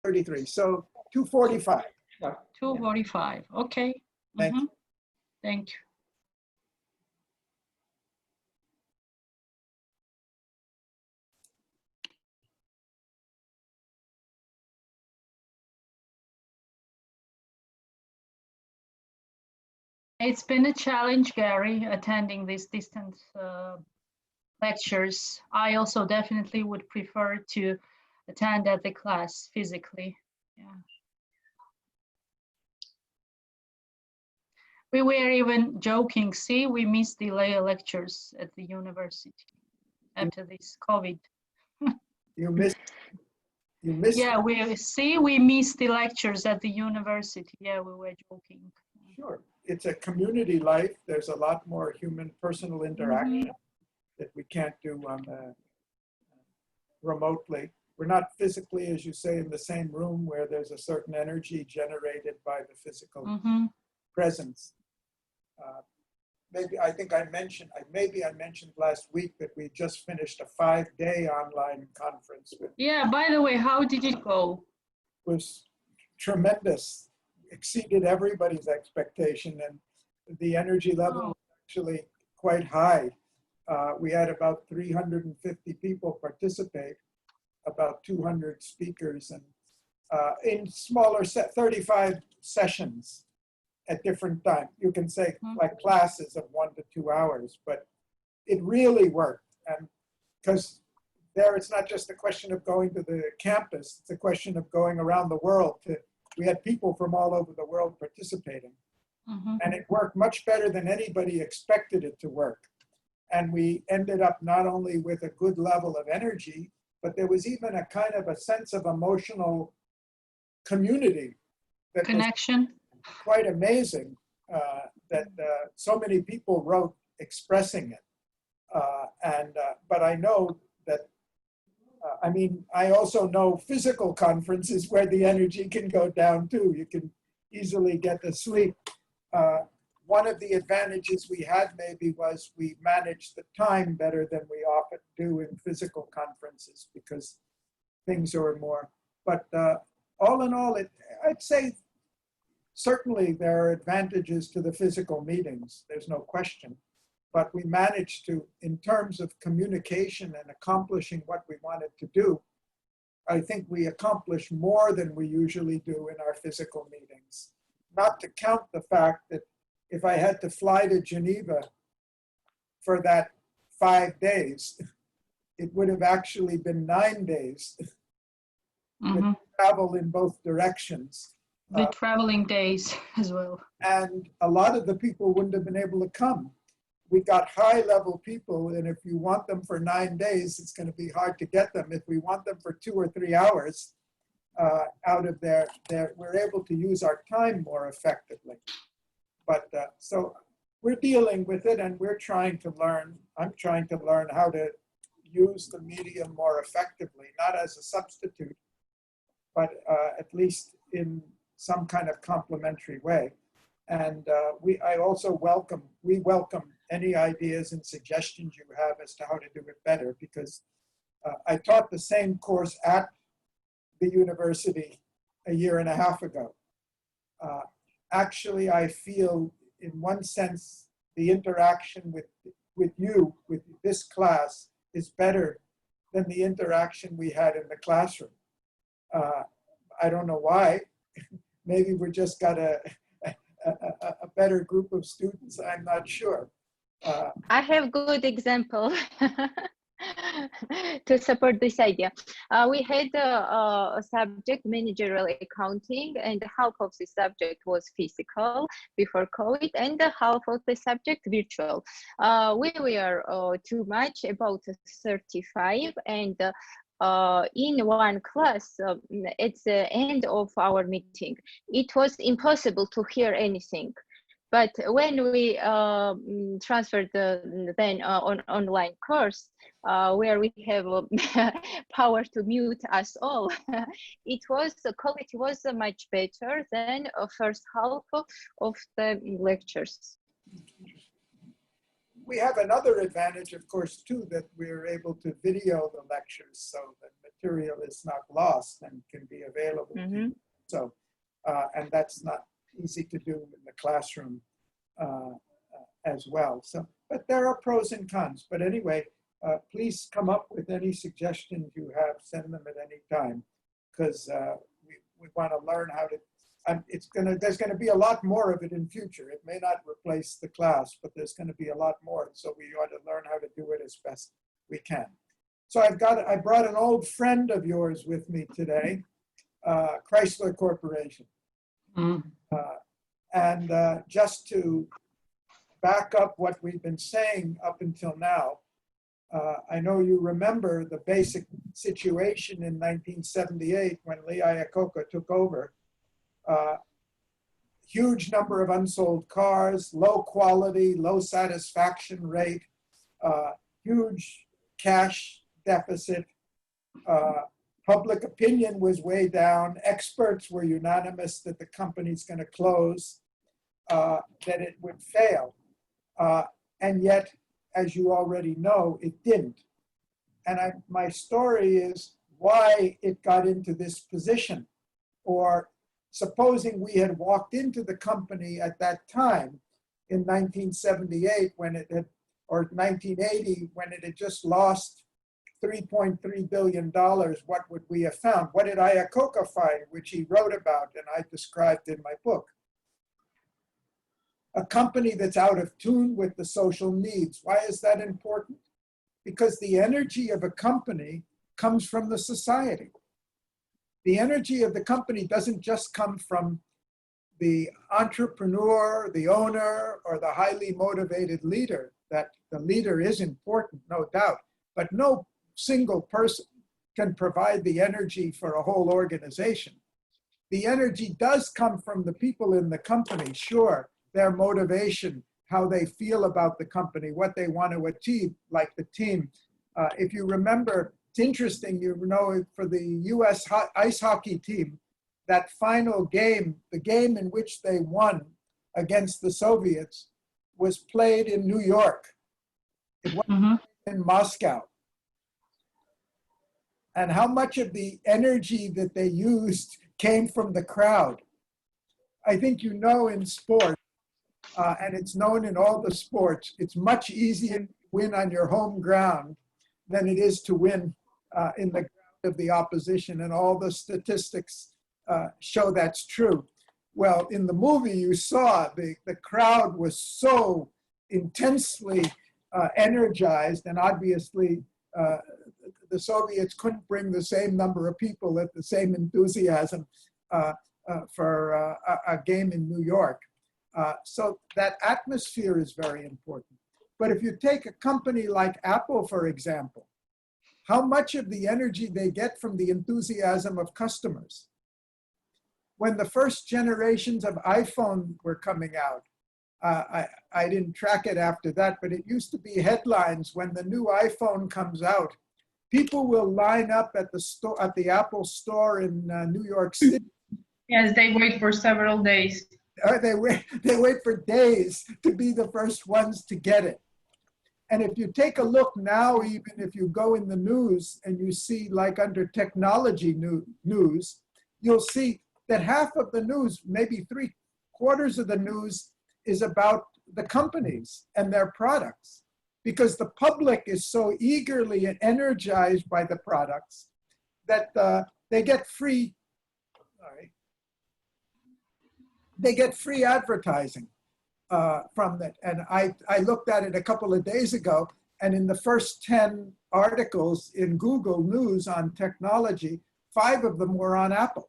33, so 2:45. 2:45, okay. Thank you. Thank you. It's been a challenge, Gary, attending these distant lectures. I also definitely would prefer to attend at the class physically. Yeah. We were even joking, see, we missed the lectures at the university after this COVID. You missed. Yeah, we missed the lectures at the university. Yeah, we were joking. Sure. It's a community life. There's a lot more human personal interaction that we can't do on remotely. We're not physically, as you say, in the same room where there's a certain energy generated by the physical presence. Maybe I mentioned last week that we just finished a 5-day online conference. Yeah, by the way, how did it go? It was tremendous. Exceeded everybody's expectation, and the energy level was actually quite high. We had about 350 people participate, about 200 speakers, and in smaller 35 sessions at different times. You can say like classes of 1 to 2 hours, but it really worked. And because there, it's not just a question of going to the campus, it's a question of going around the world. We had people from all over the world participating. And it worked much better than anybody expected it to work. And we ended up not only with a good level of energy, but there was even a kind of a sense of emotional community. That connection. Quite amazing that so many people wrote expressing it. But I know that I also know physical conferences where the energy can go down too. You can easily get to sleep. One of the advantages we had maybe was we managed the time better than we often do in physical conferences because things are more. But all in all, I'd say certainly there are advantages to the physical meetings. There's no question. But we managed to, in terms of communication and accomplishing what we wanted to do, I think we accomplished more than we usually do in our physical meetings. Not to count the fact that if I had to fly to Geneva for that 5 days, it would have actually been 9 days with travel in both directions. The traveling days as well. And a lot of the people wouldn't have been able to come. We got high-level people, and if you want them for 9 days, it's going to be hard to get them. If we want them for 2 or 3 hours out of there, we're able to use our time more effectively. But so we're dealing with it, and we're trying to learn. I'm trying to learn how to use the medium more effectively, not as a substitute, but at least in some kind of complementary way. And we welcome any ideas and suggestions you have as to how to do it better, because I taught the same course at the university a year and a half ago. Actually, I feel in one sense, the interaction with you, with this class, is better than the interaction we had in the classroom. I don't know why. Maybe we just got a better group of students. I'm not sure. I have good example to support this idea. We had a subject, managerial accounting, and half of the subject was physical before COVID, and the half of the subject virtual. We were too much, about 35, and in one class, at the end of our meeting, it was impossible to hear anything. But when we transferred then on online course, where we have power to mute us all, the quality was much better than first half of the lectures. We have another advantage, of course, too, that we're able to video the lectures so that material is not lost and can be available. So, and that's not easy to do in the classroom as well. So, but there are pros and cons. But anyway, please come up with any suggestions you have, send them at any time, because we want to learn how to. There's going to be a lot more of it in future. It may not replace the class, but there's going to be a lot more. So we ought to learn how to do it as best we can. So I brought an old friend of yours with me today, Chrysler Corporation. And just to back up what we've been saying up until now, I know you remember the basic situation in 1978 when Lee Iacocca took over. Huge number of unsold cars, low quality, low satisfaction rate, huge cash deficit. Public opinion was way down. Experts were unanimous that the company's going to close, that it would fail. And yet, as you already know, it didn't. And my story is why it got into this position. Or supposing we had walked into the company at that time in 1978 when it had, or 1980 when it had just lost $3.3 billion, what would we have found? What did Iacocca find, which he wrote about and I described in my book? A company that's out of tune with the social needs. Why is that important? Because the energy of a company comes from the society. The energy of the company doesn't just come from the entrepreneur, the owner, or the highly motivated leader. That the leader is important, no doubt, but no single person can provide the energy for a whole organization. The energy does come from the people in the company, sure, their motivation, how they feel about the company, what they want to achieve, like the team. If you remember, it's interesting, you know, for the US ice hockey team, that final game, the game in which they won against the Soviets, was played in New York. It wasn't in Moscow. And how much of the energy that they used came from the crowd. I think you know in sport, and it's known in all the sports, it's much easier to win on your home ground than it is to win in the ground of the opposition, and all the statistics show that's true. Well, in the movie you saw, the crowd was so intensely energized, and obviously the Soviets couldn't bring the same number of people at the same enthusiasm for a game in New York. So that atmosphere is very important. But if you take a company like Apple, for example, how much of the energy they get from the enthusiasm of customers? When the first generations of iPhone were coming out, I didn't track it after that, but it used to be headlines when the new iPhone comes out. People will line up at the store, at the Apple store in New York City. Yes, they wait for several days. They wait for days to be the first ones to get it. And if you take a look now, even if you go in the news and you see, like under technology news, you'll see that half of the news, maybe 3/4 of the news, is about the companies and their products, because the public is so eagerly and energized by the products that they get free. They get free advertising from that. And I looked at it a couple of days ago, and in the first 10 articles in Google News on technology, 5 of them were on Apple.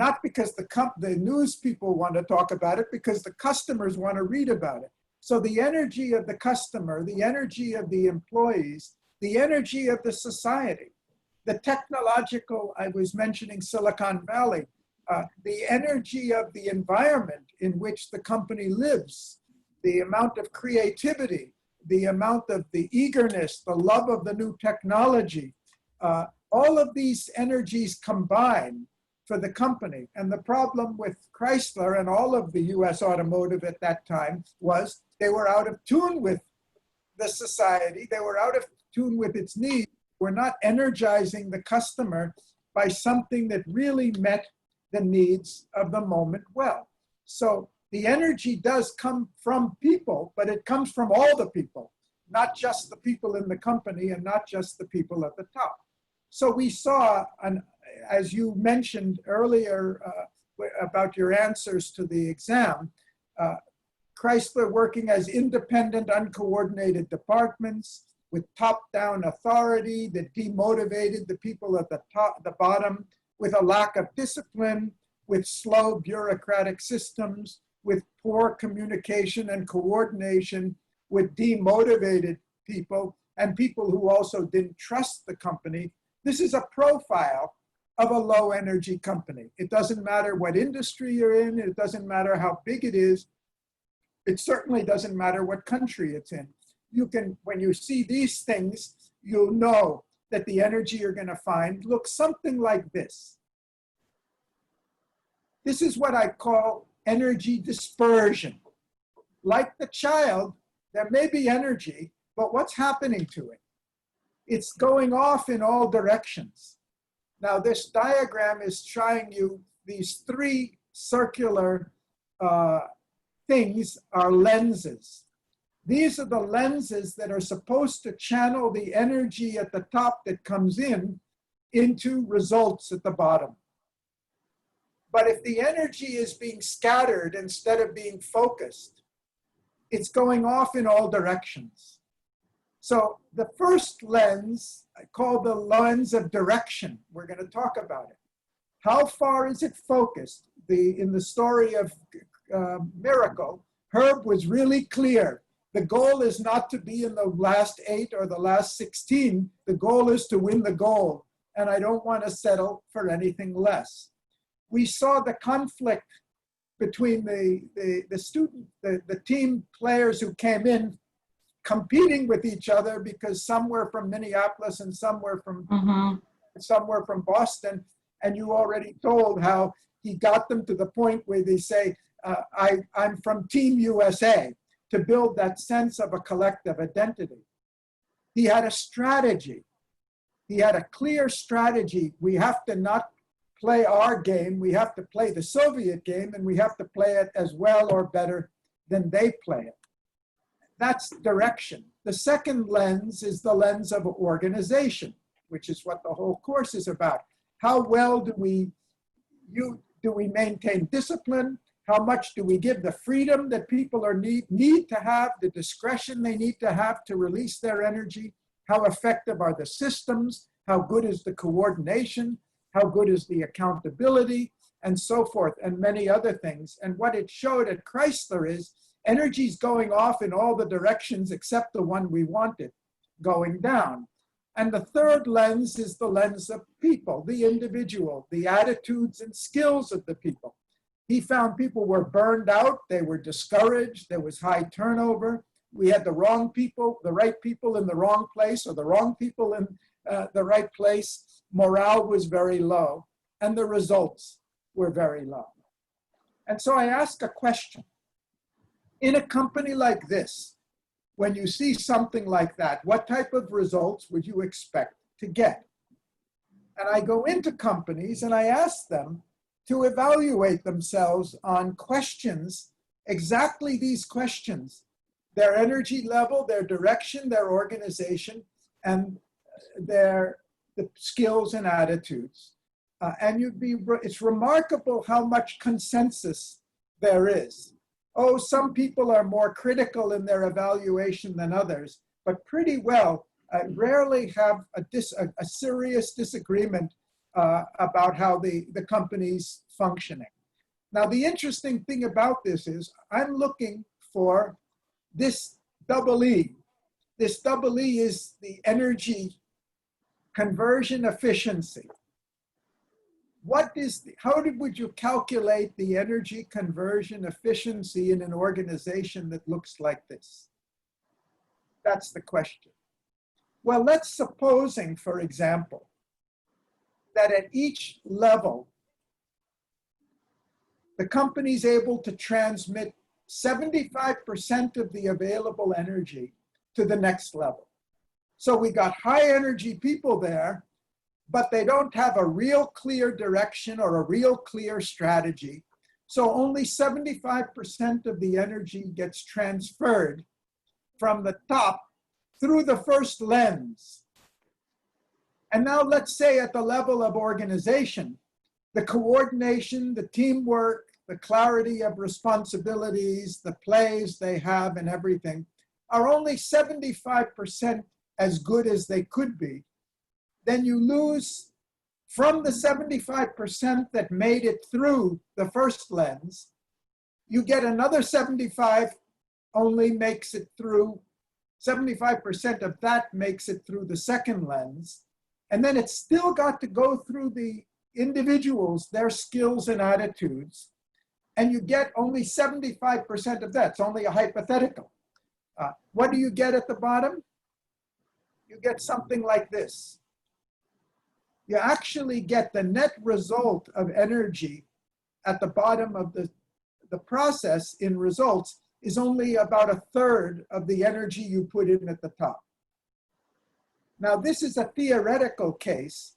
Not because the news people want to talk about it, because the customers want to read about it. So the energy of the customer, the energy of the employees, the energy of the society, the technological, I was mentioning Silicon Valley, the energy of the environment in which the company lives, the amount of creativity, the amount of the eagerness, the love of the new technology, all of these energies combine for the company. And the problem with Chrysler and all of the US automotive at that time was they were out of tune with the society. They were out of tune with its needs. We're not energizing the customer by something that really met the needs of the moment well. So the energy does come from people, but it comes from all the people, not just the people in the company and not just the people at the top. So we saw, as you mentioned earlier about your answers to the exam, Chrysler working as independent, uncoordinated departments with top-down authority that demotivated the people at the top, the bottom, with a lack of discipline, with slow bureaucratic systems, with poor communication and coordination, with demotivated people and people who also didn't trust the company. This is a profile of a low energy company. It doesn't matter what industry you're in. It doesn't matter how big it is. It certainly doesn't matter what country it's in. You can, when you see these things, you'll know that the energy you're going to find looks something like this. This is what I call energy dispersion. Like the child, there may be energy, but what's happening to it? It's going off in all directions. Now, this diagram is showing you these 3 circular things are lenses. These are the lenses that are supposed to channel the energy at the top that comes in into results at the bottom. But if the energy is being scattered instead of being focused, it's going off in all directions. So the first lens, I call the lens of direction. We're going to talk about it. How far is it focused? In the story of Miracle, Herb was really clear. The goal is not to be in the last 8 or the last 16. The goal is to win the gold. And I don't want to settle for anything less. We saw the conflict between the team players who came in competing with each other because some were from Minneapolis and some were from Boston. And you already told how he got them to the point where they say, I'm from Team USA, to build that sense of a collective identity. He had a strategy. He had a clear strategy. We have to not play our game. We have to play the Soviet game, and we have to play it as well or better than they play it. That's direction. The second lens is the lens of organization, which is what the whole course is about. How well do we maintain discipline? How much do we give the freedom that people need to have, the discretion they need to have to release their energy? How effective are the systems? How good is the coordination? How good is the accountability? And so forth, and many other things. And what it showed at Chrysler is energy's going off in all the directions except the one we wanted, going down. And the third lens is the lens of people, the individual, the attitudes and skills of the people. He found people were burned out, they were discouraged, there was high turnover. We had the wrong people, the right people in the wrong place, or the wrong people in the right place. Morale was very low, and the results were very low. And so I asked a question. In a company like this, when you see something like that, what type of results would you expect to get? And I go into companies and I ask them to evaluate themselves on questions, exactly these questions: their energy level, their direction, their organization, and the skills and attitudes. And it's remarkable how much consensus there is. Oh, some people are more critical in their evaluation than others, but pretty well rarely have a serious disagreement about how the company's functioning. Now, the interesting thing about this is I'm looking for this double E. This double E is the energy conversion efficiency. Would you calculate the energy conversion efficiency in an organization that looks like this? That's the question. Well, let's supposing, for example, that at each level, the company's able to transmit 75% of the available energy to the next level. So we got high energy people there, but they don't have a real clear direction or a real clear strategy. So only 75% of the energy gets transferred from the top through the first lens. And now let's say at the level of organization, the coordination, the teamwork, the clarity of responsibilities, the plays they have and everything are only 75% as good as they could be. Then you lose from the 75% that made it through the first lens, you get another 75 only makes it through, 75% of that makes it through the second lens. And then it's still got to go through the individuals, their skills and attitudes. And you get only 75% of that. It's only a hypothetical. What do you get at the bottom? You get something like this. You actually get the net result of energy at the bottom of the process in results is only about a third of the energy you put in at the top. Now, this is a theoretical case,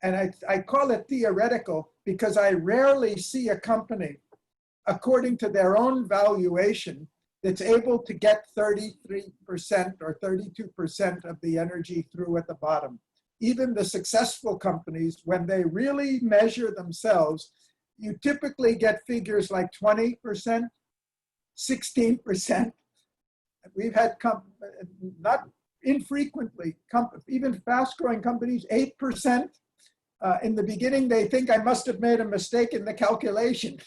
and I call it theoretical because I rarely see a company, according to their own valuation, that's able to get 33% or 32% of the energy through at the bottom. Even the successful companies, when they really measure themselves, you typically get figures like 20%, 16%. We've had, not infrequently, even fast-growing companies, 8%. In the beginning, they think I must have made a mistake in the calculation.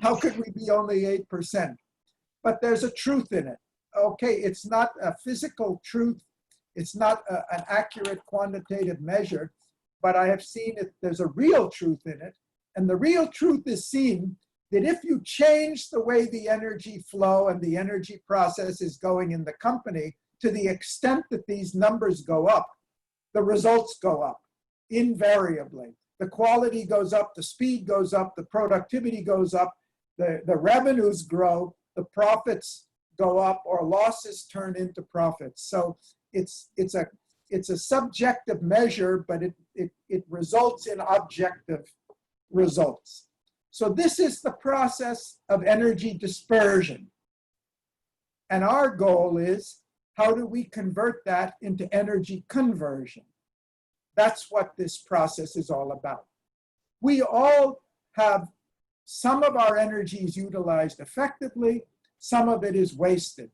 How could we be only 8%? But there's a truth in it. Okay, it's not a physical truth. It's not an accurate quantitative measure, but I have seen it, there's a real truth in it. And the real truth is seen that if you change the way the energy flow and the energy process is going in the company, to the extent that these numbers go up, the results go up, invariably. The quality goes up, the speed goes up, the productivity goes up, the revenues grow, the profits go up, or losses turn into profits. So it's a subjective measure, but it results in objective results. So this is the process of energy dispersion. And our goal is, how do we convert that into energy conversion? That's what this process is all about. We all have some of our energies utilized effectively, some of it is wasted.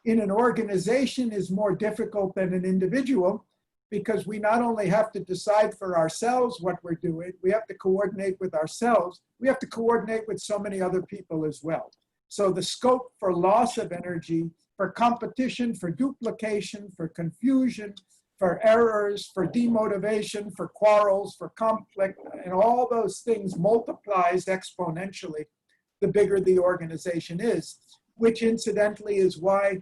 In an organization is more difficult than an individual, because we not only have to decide for ourselves what we're doing, we have to coordinate with ourselves, we have to coordinate with so many other people as well. So the scope for loss of energy, for competition, for duplication, for confusion, for errors, for demotivation, for quarrels, for conflict, and all those things multiplies exponentially the bigger the organization is, which incidentally is why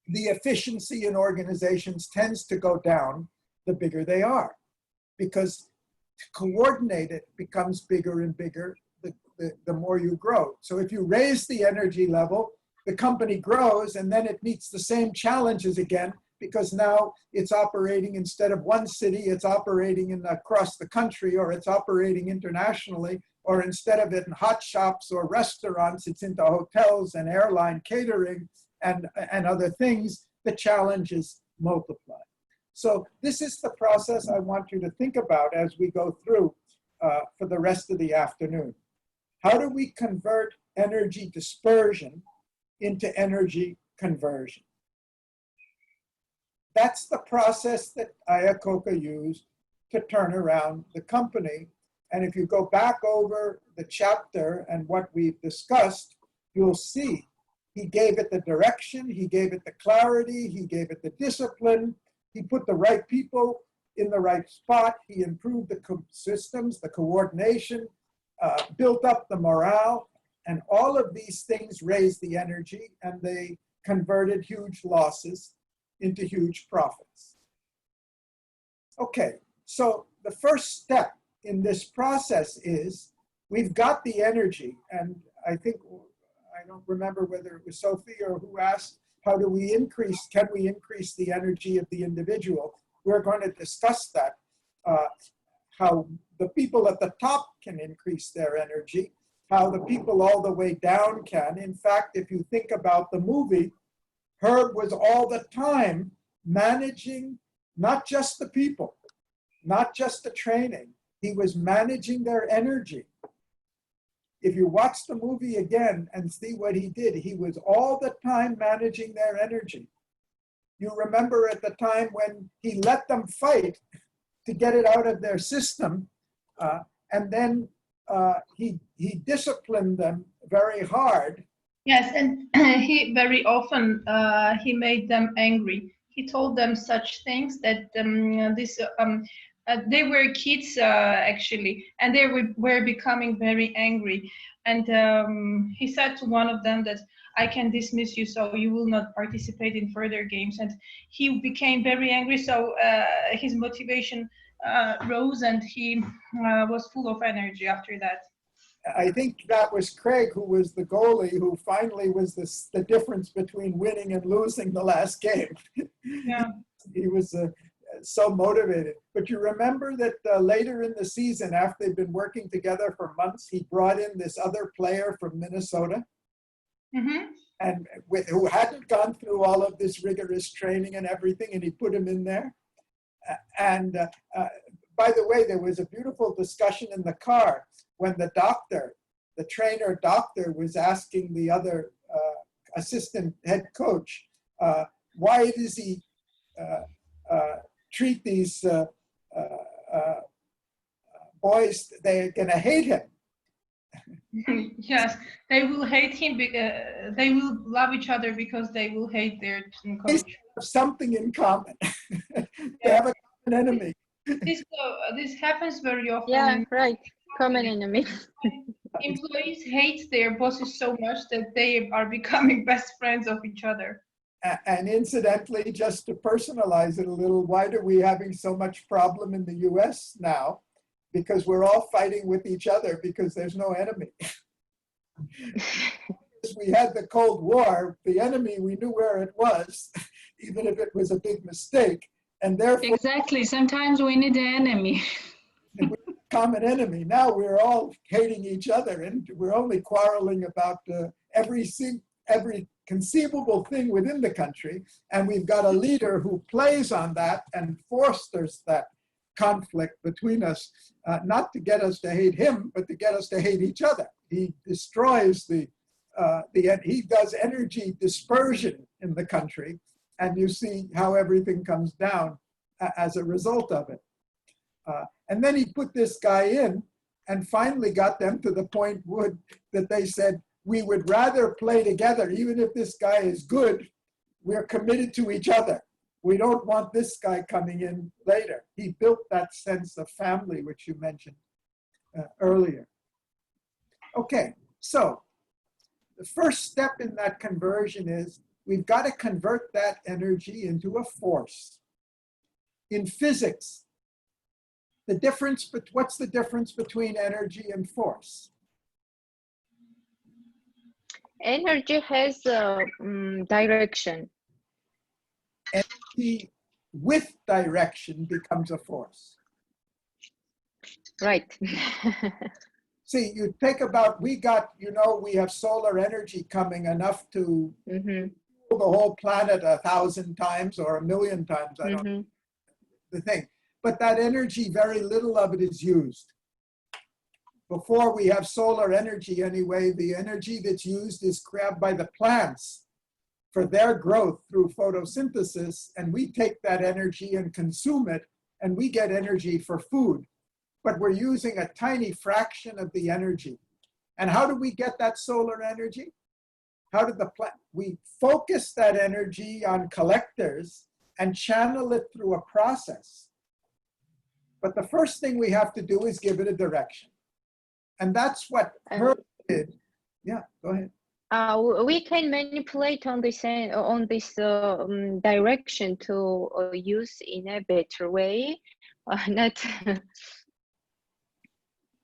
the efficiency in organizations tends to go down the bigger they are, because to coordinate it becomes bigger and bigger the more you grow. So if you raise the energy level, the company grows, and then it meets the same challenges again, because now it's operating, instead of one city, it's operating across the country, or it's operating internationally, or instead of it in hot shops or restaurants, it's into hotels and airline catering and other things. The challenges multiply. So this is the process I want you to think about as we go through for the rest of the afternoon. How do we convert energy dispersion into energy conversion? That's the process that Iacocca used to turn around the company. And if you go back over the chapter and what we've discussed, you'll see he gave it the direction, he gave it the clarity, he gave it the discipline, he put the right people in the right spot, he improved the systems, the coordination, built up the morale, and all of these things raised the energy, and they converted huge losses into huge profits. Okay, so the first step in this process is we've got the energy, and I think, I don't remember whether it was Sophie or who asked, how do we increase, can we increase the energy of the individual? We're going to discuss that, how the people at the top can increase their energy, how the people all the way down can. In fact, if you think about the movie, Herb was all the time managing not just the people, not just the training, he was managing their energy. If you watch the movie again and see what he did, he was all the time managing their energy. You remember at the time when he let them fight to get it out of their system, and then he disciplined them very hard. Yes, and he very often he made them angry. He told them such things that they were kids actually, and they were becoming very angry. And he said to one of them that I can dismiss you, so you will not participate in further games. And he became very angry, so his motivation rose, and he was full of energy after that. I think that was Craig, who was the goalie, who finally was the difference between winning and losing the last game. Yeah. He was so motivated. But you remember that later in the season, after they'd been working together for months, he brought in this other player from Minnesota, and who hadn't gone through all of this rigorous training and everything, and he put him in there. And by the way, there was a beautiful discussion in the car when the trainer doctor was asking the other assistant head coach, why does he treat these boys, they're gonna hate him. Yes, they will hate him, they will love each other because they will hate their coach. They have something in common. They have a common enemy. This happens very often. Yeah, right. Common enemy. Employees hate their bosses so much that they are becoming best friends of each other. And incidentally, just to personalize it a little, why are we having so much problem in the US now? Because we're all fighting with each other because there's no enemy. We had the Cold War, the enemy, we knew where it was, even if it was a big mistake. And therefore, Exactly, sometimes we need an enemy. common enemy. Now we're all hating each other, and we're only quarreling about every conceivable thing within the country. And we've got a leader who plays on that and fosters that conflict between us, not to get us to hate him, but to get us to hate each other. He destroys he does energy dispersion in the country, and you see how everything comes down as a result of it. And then he put this guy in and finally got them to the point that they said, we would rather play together, even if this guy is good, we're committed to each other. We don't want this guy coming in later. He built that sense of family, which you mentioned earlier. Okay, so the first step in that conversion is we've got to convert that energy into a force. In physics, what's the difference between energy and force? Energy has direction. Energy with direction becomes a force. Right. See, you think about, we have solar energy coming enough to cool the whole planet 1,000 times or 1,000,000 times, I don't know the thing. But that energy, very little of it is used. Before we have solar energy anyway, the energy that's used is grabbed by the plants for their growth through photosynthesis, and we take that energy and consume it, and we get energy for food. But we're using a tiny fraction of the energy. And how do we get that solar energy? We focus that energy on collectors and channel it through a process. But the first thing we have to do is give it a direction. And that's what Herb did. Yeah, go ahead. We can manipulate on this direction to use in a better way, not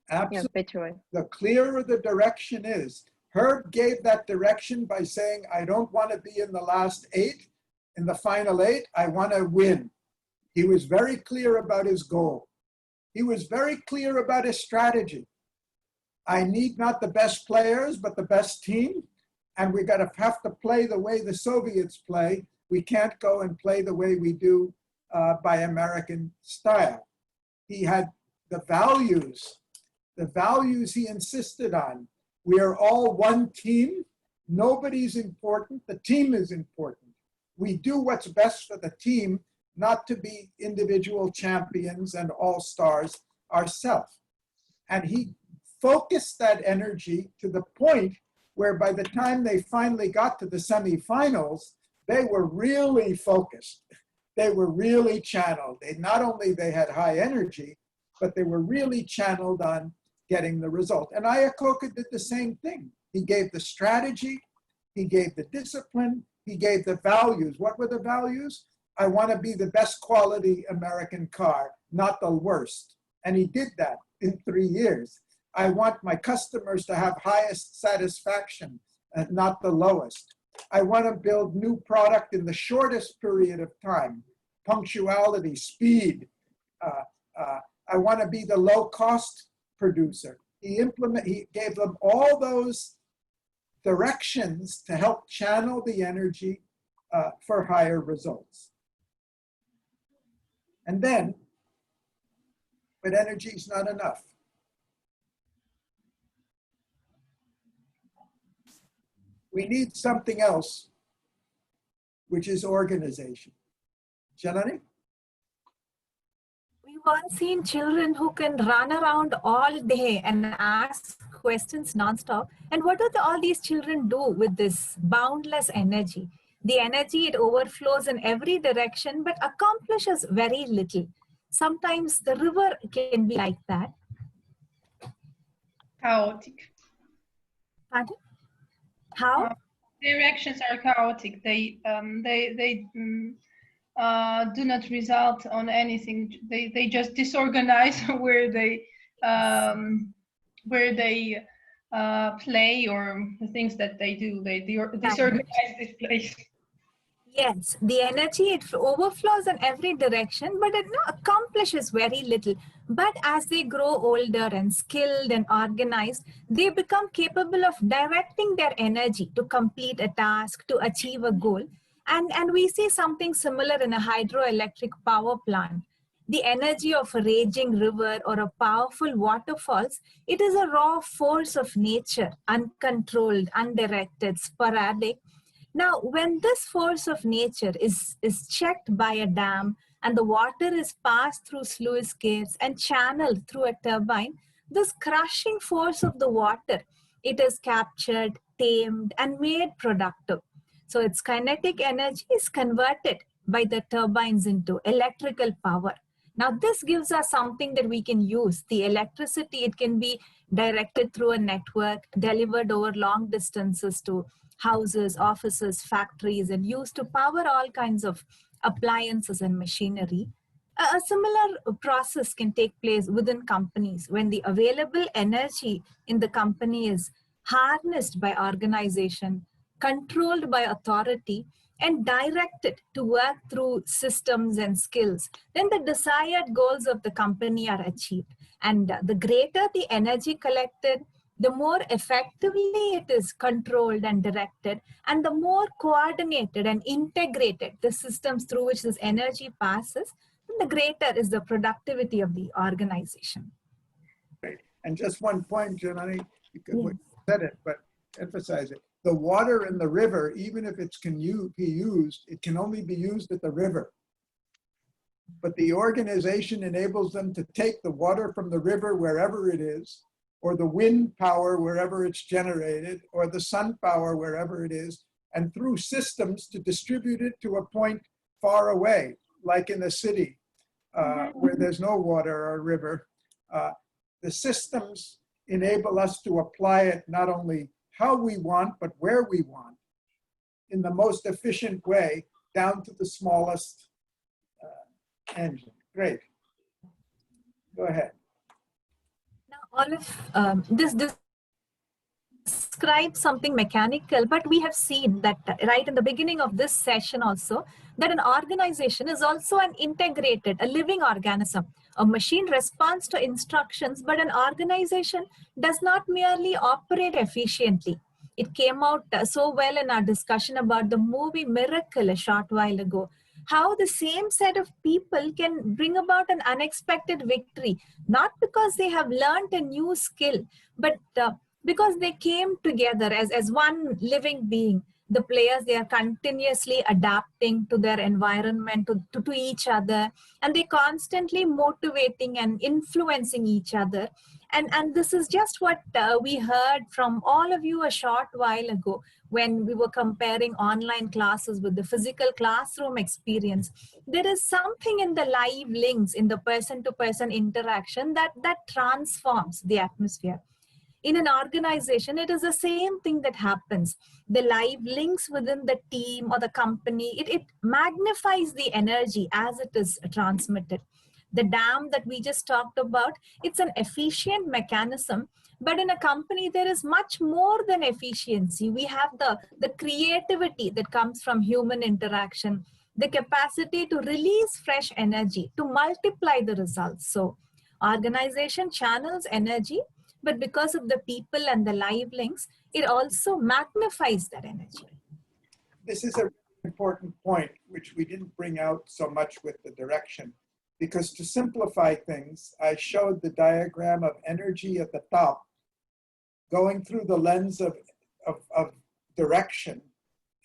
Absolutely. Better way. The clearer the direction is. Herb gave that direction by saying, I don't want to be in the last 8, in the final 8, I want to win. He was very clear about his goal. He was very clear about his strategy. I need not the best players, but the best team. And we have to play the way the Soviets play. We can't go and play the way we do by American style. He had the values he insisted on. We are all one team. Nobody's important. The team is important. We do what's best for the team, not to be individual champions and all-stars ourselves. And he focused that energy to the point where by the time they finally got to the semifinals, they were really focused. They were really channeled. Not only they had high energy, but they were really channeled on getting the result. And Iacocca did the same thing. He gave the strategy, he gave the discipline, he gave the values. What were the values? I want to be the best quality American car, not the worst. And he did that in 3 years. I want my customers to have highest satisfaction and not the lowest. I want to build new product in the shortest period of time. Punctuality, speed. I want to be the low-cost producer. He gave them all those directions to help channel the energy for higher results. And then, but energy is not enough. We need something else, which is organization. Janani? We've all seen children who can run around all day and ask questions nonstop. And what do all these children do with this boundless energy? The energy, it overflows in every direction, but accomplishes very little. Sometimes the river can be like that. Chaotic. Pardon? How? Their actions are chaotic. They do not result on anything. They just disorganize where they play or the things that they do. They disorganize this place. Yes, the energy, it overflows in every direction, but it accomplishes very little. But as they grow older and skilled and organized, they become capable of directing their energy to complete a task, to achieve a goal. And we see something similar in a hydroelectric power plant. The energy of a raging river or a powerful waterfalls, it is a raw force of nature, uncontrolled, undirected, sporadic. Now, when this force of nature is checked by a dam and the water is passed through sluice gates and channeled through a turbine, this crushing force of the water, it is captured, tamed, and made productive. So its kinetic energy is converted by the turbines into electrical power. Now, this gives us something that we can use. The electricity, it can be directed through a network, delivered over long distances to houses, offices, factories, and used to power all kinds of appliances and machinery. A similar process can take place within companies when the available energy in the company is harnessed by organization, controlled by authority, and directed to work through systems and skills. Then the desired goals of the company are achieved. And the greater the energy collected, the more effectively it is controlled and directed, and the more coordinated and integrated the systems through which this energy passes, the greater is the productivity of the organization. Great. And just one point, Janani, you said it, but emphasize it. The water in the river, even if it can be used, it can only be used at the river. But the organization enables them to take the water from the river wherever it is, or the wind power wherever it's generated, or the sun power wherever it is, and through systems to distribute it to a point far away, like in a city where there's no water or river. The systems enable us to apply it not only how we want, but where we want, in the most efficient way, down to the smallest engine. Great. Go ahead. Now, all of this describes something mechanical, but we have seen that right in the beginning of this session also, that an organization is also an integrated, a living organism. A machine responds to instructions, but an organization does not merely operate efficiently. It came out so well in our discussion about the movie Miracle a short while ago, how the same set of people can bring about an unexpected victory, not because they have learned a new skill, but because they came together as one living being. The players, they are continuously adapting to their environment, to each other, and they constantly motivating and influencing each other. And this is just what we heard from all of you a short while ago when we were comparing online classes with the physical classroom experience. There is something in the live links, in the person-to-person interaction that transforms the atmosphere. In an organization, it is the same thing that happens. The live links within the team or the company, it magnifies the energy as it is transmitted. The dam that we just talked about, it's an efficient mechanism, but in a company, there is much more than efficiency. We have the creativity that comes from human interaction, the capacity to release fresh energy, to multiply the results. So organization channels energy, but because of the people and the live links, it also magnifies that energy. This is an important point, which we didn't bring out so much with the direction, because to simplify things, I showed the diagram of energy at the top, going through the lens of direction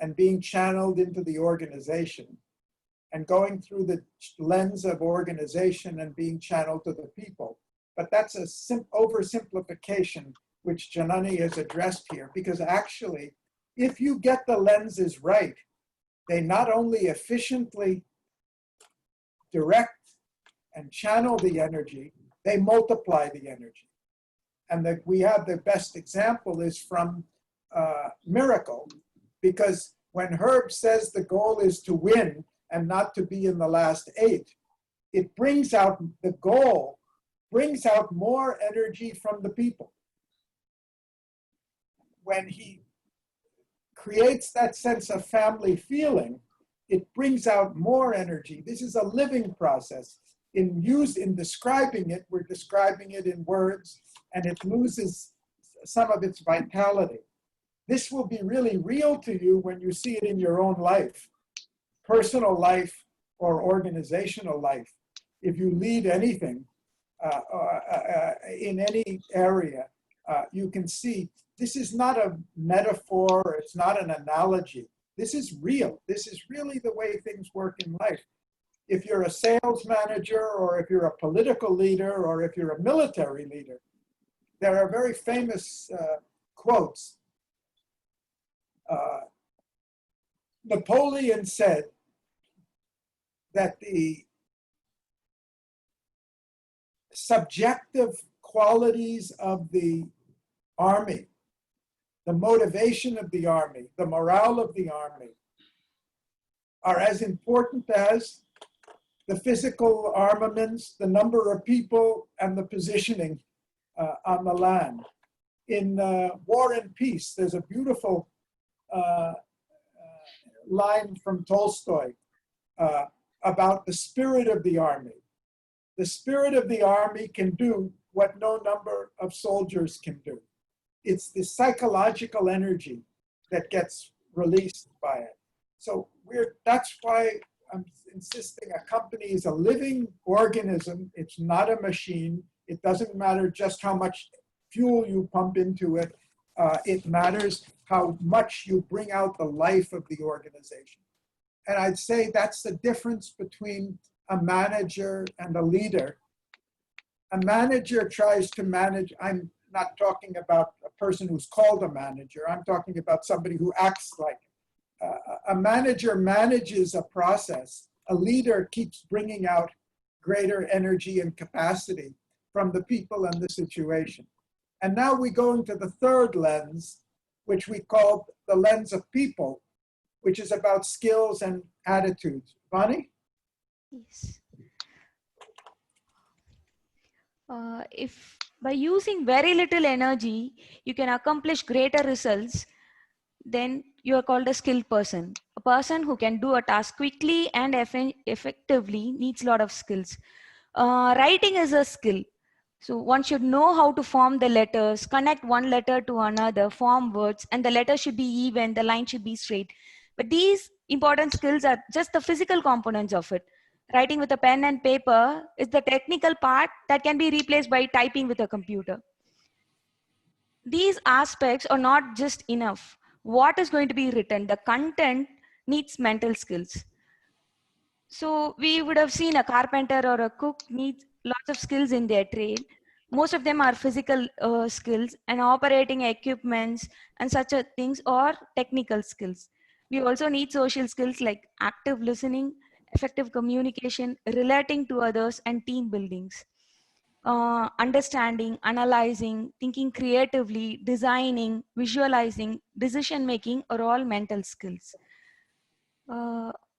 and being channeled into the organization, and going through the lens of organization and being channeled to the people. But that's a oversimplification, which Janani has addressed here, because actually, if you get the lenses right, they not only efficiently direct and channel the energy, they multiply the energy. And that we have the best example is from Miracle, because when Herb says the goal is to win and not to be in the last 8, it brings out the goal, brings out more energy from the people. When he creates that sense of family feeling, it brings out more energy. This is a living process. In describing it, we're describing it in words, and it loses some of its vitality. This will be really real to you when you see it in your own life, personal life or organizational life. If you lead anything in any area, you can see this is not a metaphor, it's not an analogy. This is real. This is really the way things work in life. If you're a sales manager, or if you're a political leader, or if you're a military leader, there are very famous quotes. Napoleon said that the subjective qualities of the army, the motivation of the army, the morale of the army, are as important as the physical armaments, the number of people, and the positioning on the land. In War and Peace, there's a beautiful line from Tolstoy about the spirit of the army. The spirit of the army can do what no number of soldiers can do. It's the psychological energy that gets released by it. So that's why I'm insisting a company is a living organism. It's not a machine. It doesn't matter just how much fuel you pump into it. It matters how much you bring out the life of the organization. And I'd say that's the difference between a manager and a leader. A manager tries to manage. I'm not talking about a person who's called a manager. I'm talking about somebody who acts like it. A manager manages a process. A leader keeps bringing out greater energy and capacity from the people and the situation. And now we go into the third lens, which we call the lens of people, which is about skills and attitudes. Vani? Yes. If by using very little energy, you can accomplish greater results, then you are called a skilled person. A person who can do a task quickly and effectively needs a lot of skills. Writing is a skill. So one should know how to form the letters, connect one letter to another, form words, and the letter should be even, the line should be straight. But these important skills are just the physical components of it. Writing with a pen and paper is the technical part that can be replaced by typing with a computer. These aspects are not just enough. What is going to be written? The content needs mental skills. So we would have seen a carpenter or a cook needs lots of skills in their trade. Most of them are physical skills, and operating equipments and such things, or technical skills. We also need social skills like active listening, effective communication, relating to others, and team buildings. Understanding, analyzing, thinking creatively, designing, visualizing, decision making are all mental skills.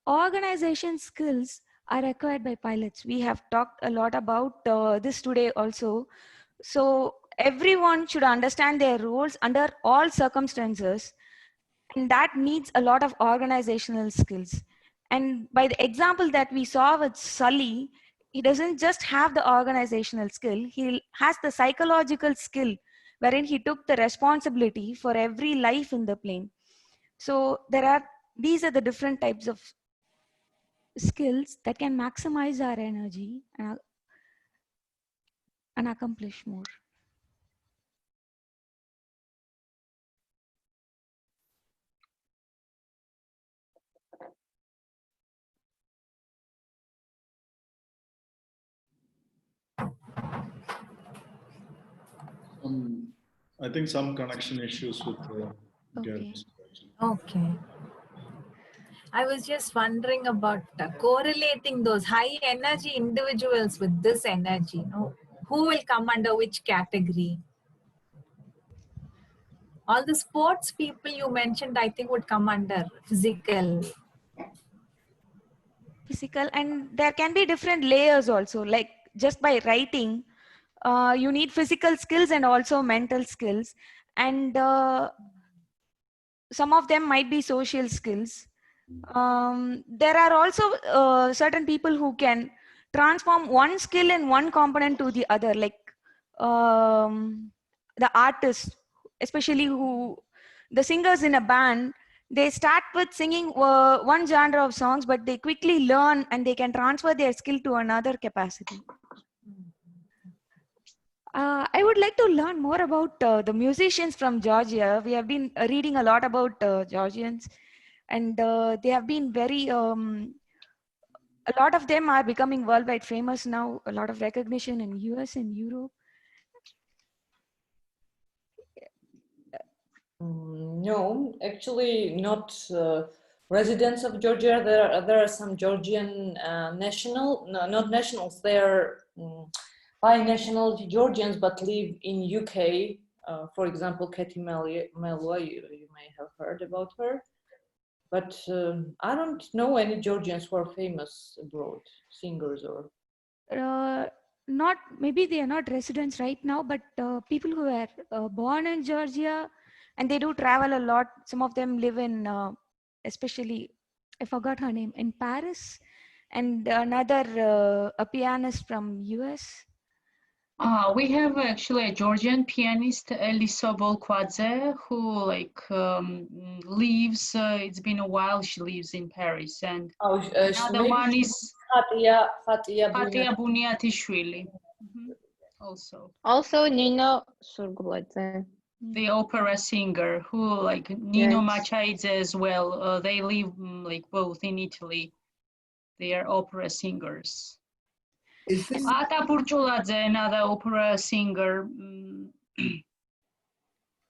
Organization skills are acquired by pilots. We have talked a lot about this today also. So everyone should understand their roles under all circumstances, and that needs a lot of organizational skills. And by the example that we saw with Sully, he doesn't just have the organizational skill, he has the psychological skill, wherein he took the responsibility for every life in the plane. So these are the different types of skills that can maximize our energy and accomplish more. I think some connection issues with Okay. Okay. I was just wondering about correlating those high energy individuals with this energy. You know, who will come under which category? All the sports people you mentioned, I think, would come under physical. Physical, and there can be different layers also, like just by writing, you need physical skills and also mental skills. And some of them might be social skills. There are also certain people who can transform one skill in one component to the other, like the artists, especially the singers in a band. They start with singing one genre of songs, but they quickly learn and they can transfer their skill to another capacity. I would like to learn more about the musicians from Georgia. We have been reading a lot about Georgians, and they have been very, a lot of them are becoming worldwide famous now, a lot of recognition in US and Europe. No, actually not residents of Georgia. There are some Georgian not nationals. They're by nationality Georgians but live in UK. For example, Katie Melua, you may have heard about her. But I don't know any Georgians who are famous abroad, singers or. Not, maybe they are not residents right now, but people who are born in Georgia and they do travel a lot. Some of them live in, especially, I forgot her name, in Paris, and another, a pianist from US. We have actually a Georgian pianist, Elisa Volkwadze, who lives, it's been a while, she lives in Paris. And another one is Fatia Buniatishvili. Also Nino Surguladze. The opera singer who Nino Yes. Machaidze as well. They live both in Italy. They are opera singers. Ata Purchuladze, another opera singer.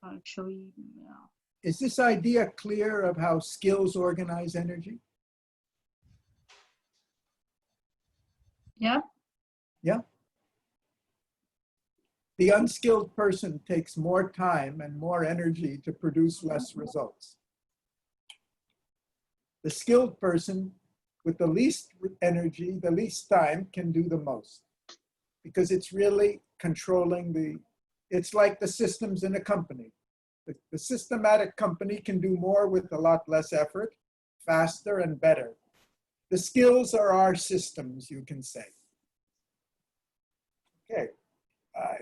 Actually, yeah. Is this idea clear of how skills organize energy? Yeah. Yeah. The unskilled person takes more time and more energy to produce less results. The skilled person with the least energy, the least time, can do the most, because it's really controlling it's like the systems in a company. The systematic company can do more with a lot less effort, faster and better. The skills are our systems, you can say. Okay.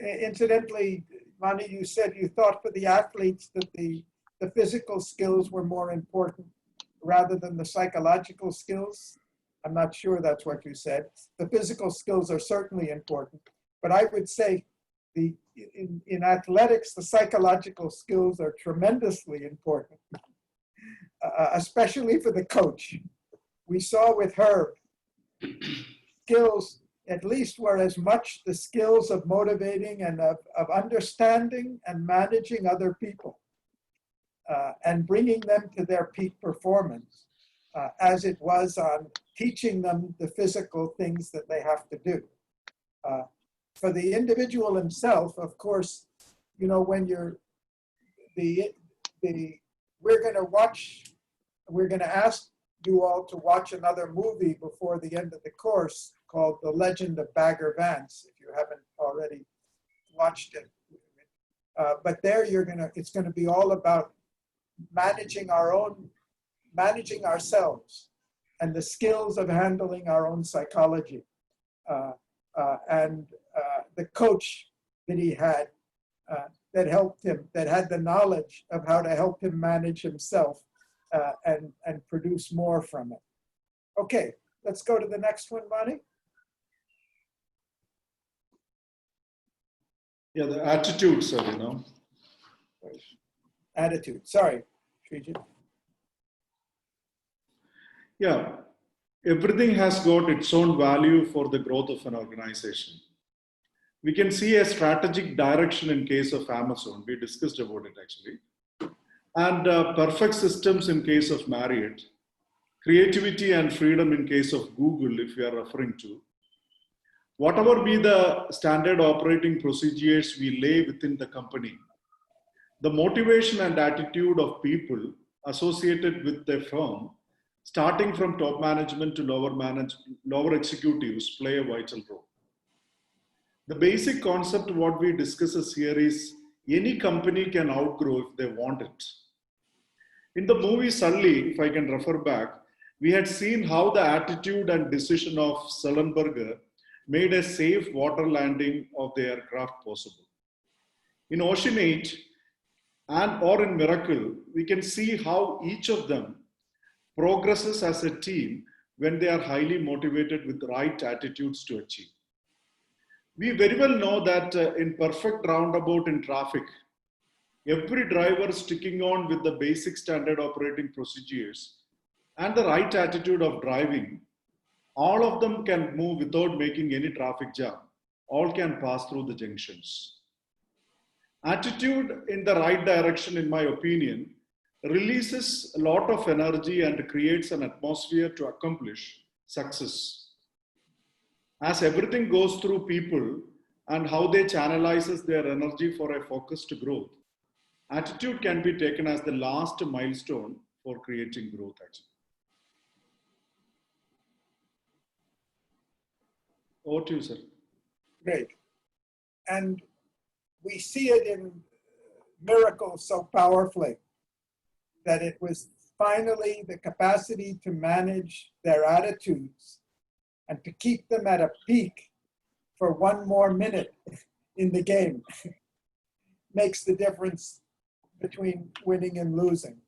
Incidentally, Mani, you said you thought for the athletes that the physical skills were more important rather than the psychological skills. I'm not sure that's what you said. The physical skills are certainly important, but I would say in athletics, the psychological skills are tremendously important, especially for the coach. We saw with her skills at least were as much the skills of motivating and of understanding and managing other people and bringing them to their peak performance as it was on teaching them the physical things that they have to do. For the individual himself, of course, you know, when you're we're going to ask you all to watch another movie before the end of the course called The Legend of Bagger Vance, if you haven't already watched it. But there it's going to be all about managing ourselves and the skills of handling our own psychology. And the coach that he had that helped him, that had the knowledge of how to help him manage himself and produce more from it. Okay, let's go to the next one, Mani. Yeah, the attitude, sir, you know. Attitude, sorry, Srijit. Yeah, everything has got its own value for the growth of an organization. We can see a strategic direction in case of Amazon. We discussed about it actually. And perfect systems in case of Marriott. Creativity and freedom in case of Google, if you are referring to. Whatever be the standard operating procedures we lay within the company, the motivation and attitude of people associated with the firm, starting from top management to lower executives, play a vital role. The basic concept what we discuss here is any company can outgrow if they want it. In the movie Sully, if I can refer back, We had seen how the attitude and decision of Sullenberger made a safe water landing of the aircraft possible. In Ocean 8 or in Miracle, we can see how each of them progresses as a team when they are highly motivated with the right attitudes to achieve. We very well know that in perfect roundabout in traffic, every driver sticking on with the basic standard operating procedures and the right attitude of driving, all of them can move without making any traffic jam. All can pass through the junctions. Attitude in the right direction, in my opinion, releases a lot of energy and creates an atmosphere to accomplish success. As everything goes through people and how they channelizes their energy for a focused growth, attitude can be taken as the last milestone for creating growth, actually. Over to you, sir. Great. And we see it in Miracle so powerfully that it was finally the capacity to manage their attitudes and to keep them at a peak for one more minute in the game makes the difference between winning and losing.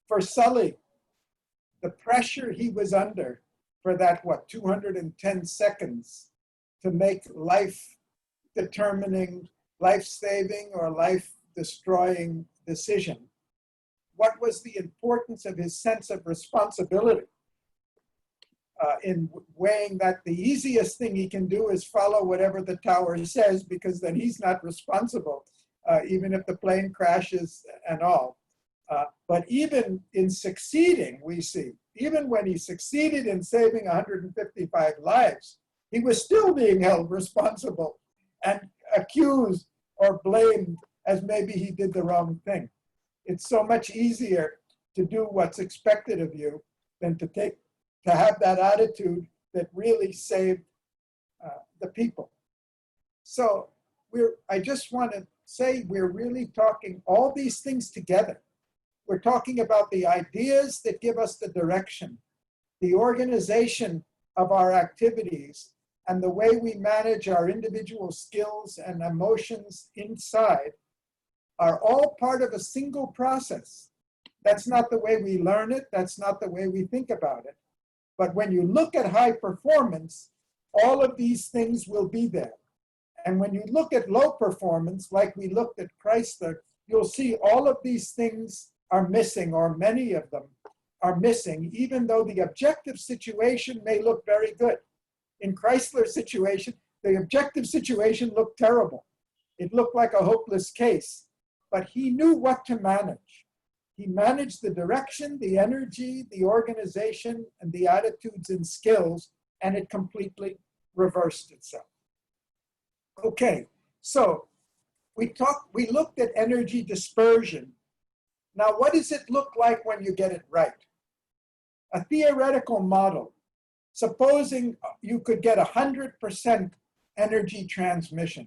For Sully, the pressure he was under for that, 210 seconds to make life-determining, life-saving or life-destroying decision. What was the importance of his sense of responsibility in weighing that the easiest thing he can do is follow whatever the tower says, because then he's not responsible, even if the plane crashes and all. But even in succeeding, we see, even when he succeeded in saving 155 lives, he was still being held responsible and accused or blamed as maybe he did the wrong thing. It's so much easier to do what's expected of you than to have that attitude that really saved the people. So I just want to say we're really talking all these things together. We're talking about the ideas that give us the direction, the organization of our activities, and the way we manage our individual skills and emotions inside are all part of a single process. That's not the way we learn it. That's not the way we think about it. But when you look at high performance, all of these things will be there. And when you look at low performance, like we looked at Chrysler, you'll see all of these things are missing, or many of them are missing, even though the objective situation may look very good. In Chrysler's situation, the objective situation looked terrible. It looked like a hopeless case, but he knew what to manage. He managed the direction, the energy, the organization, and the attitudes and skills, and it completely reversed itself. Okay, so we looked at energy dispersion. Now, what does it look like when you get it right? A theoretical model, supposing you could get 100% energy transmission.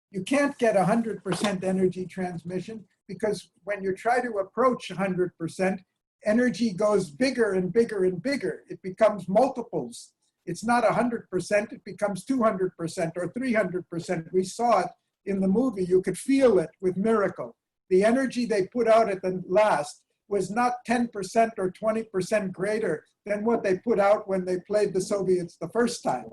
You can't get 100% energy transmission because when you try to approach 100%, energy goes bigger and bigger and bigger. It becomes multiples. It's not 100%, it becomes 200% or 300%. We saw it in the movie. You could feel it with Miracle. The energy they put out at the last was not 10% or 20% greater than what they put out when they played the Soviets the first time.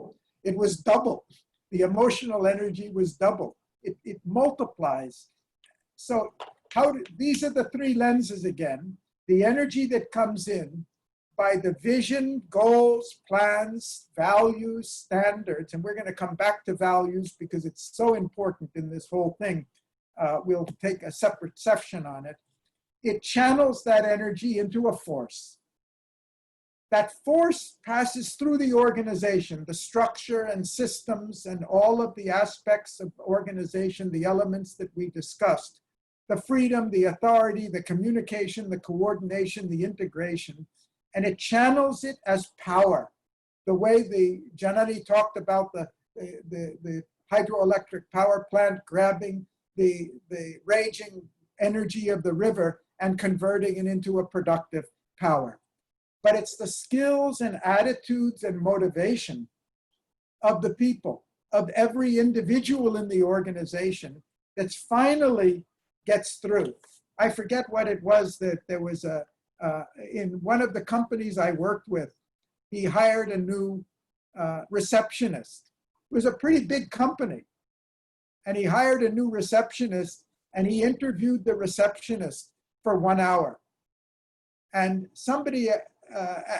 It was double. The emotional energy was double. It multiplies. So these are the three lenses again. The energy that comes in by the vision, goals, plans, values, standards, and we're going to come back to values because it's so important in this whole thing. We'll take a separate session on it. It channels that energy into a force. That force passes through the organization, the structure and systems and all of the aspects of organization, the elements that we discussed, the freedom, the authority, the communication, the coordination, the integration, and it channels it as power. The way Janani talked about the hydroelectric power plant grabbing the raging energy of the river and converting it into a productive power. but it's the skills and attitudes and motivation of the people, of every individual in the organization that's finally gets through. I forget what it was that there was in one of the companies I worked with, he hired a new receptionist. It was a pretty big company. And he hired a new receptionist and he interviewed the receptionist for 1 hour. And somebody,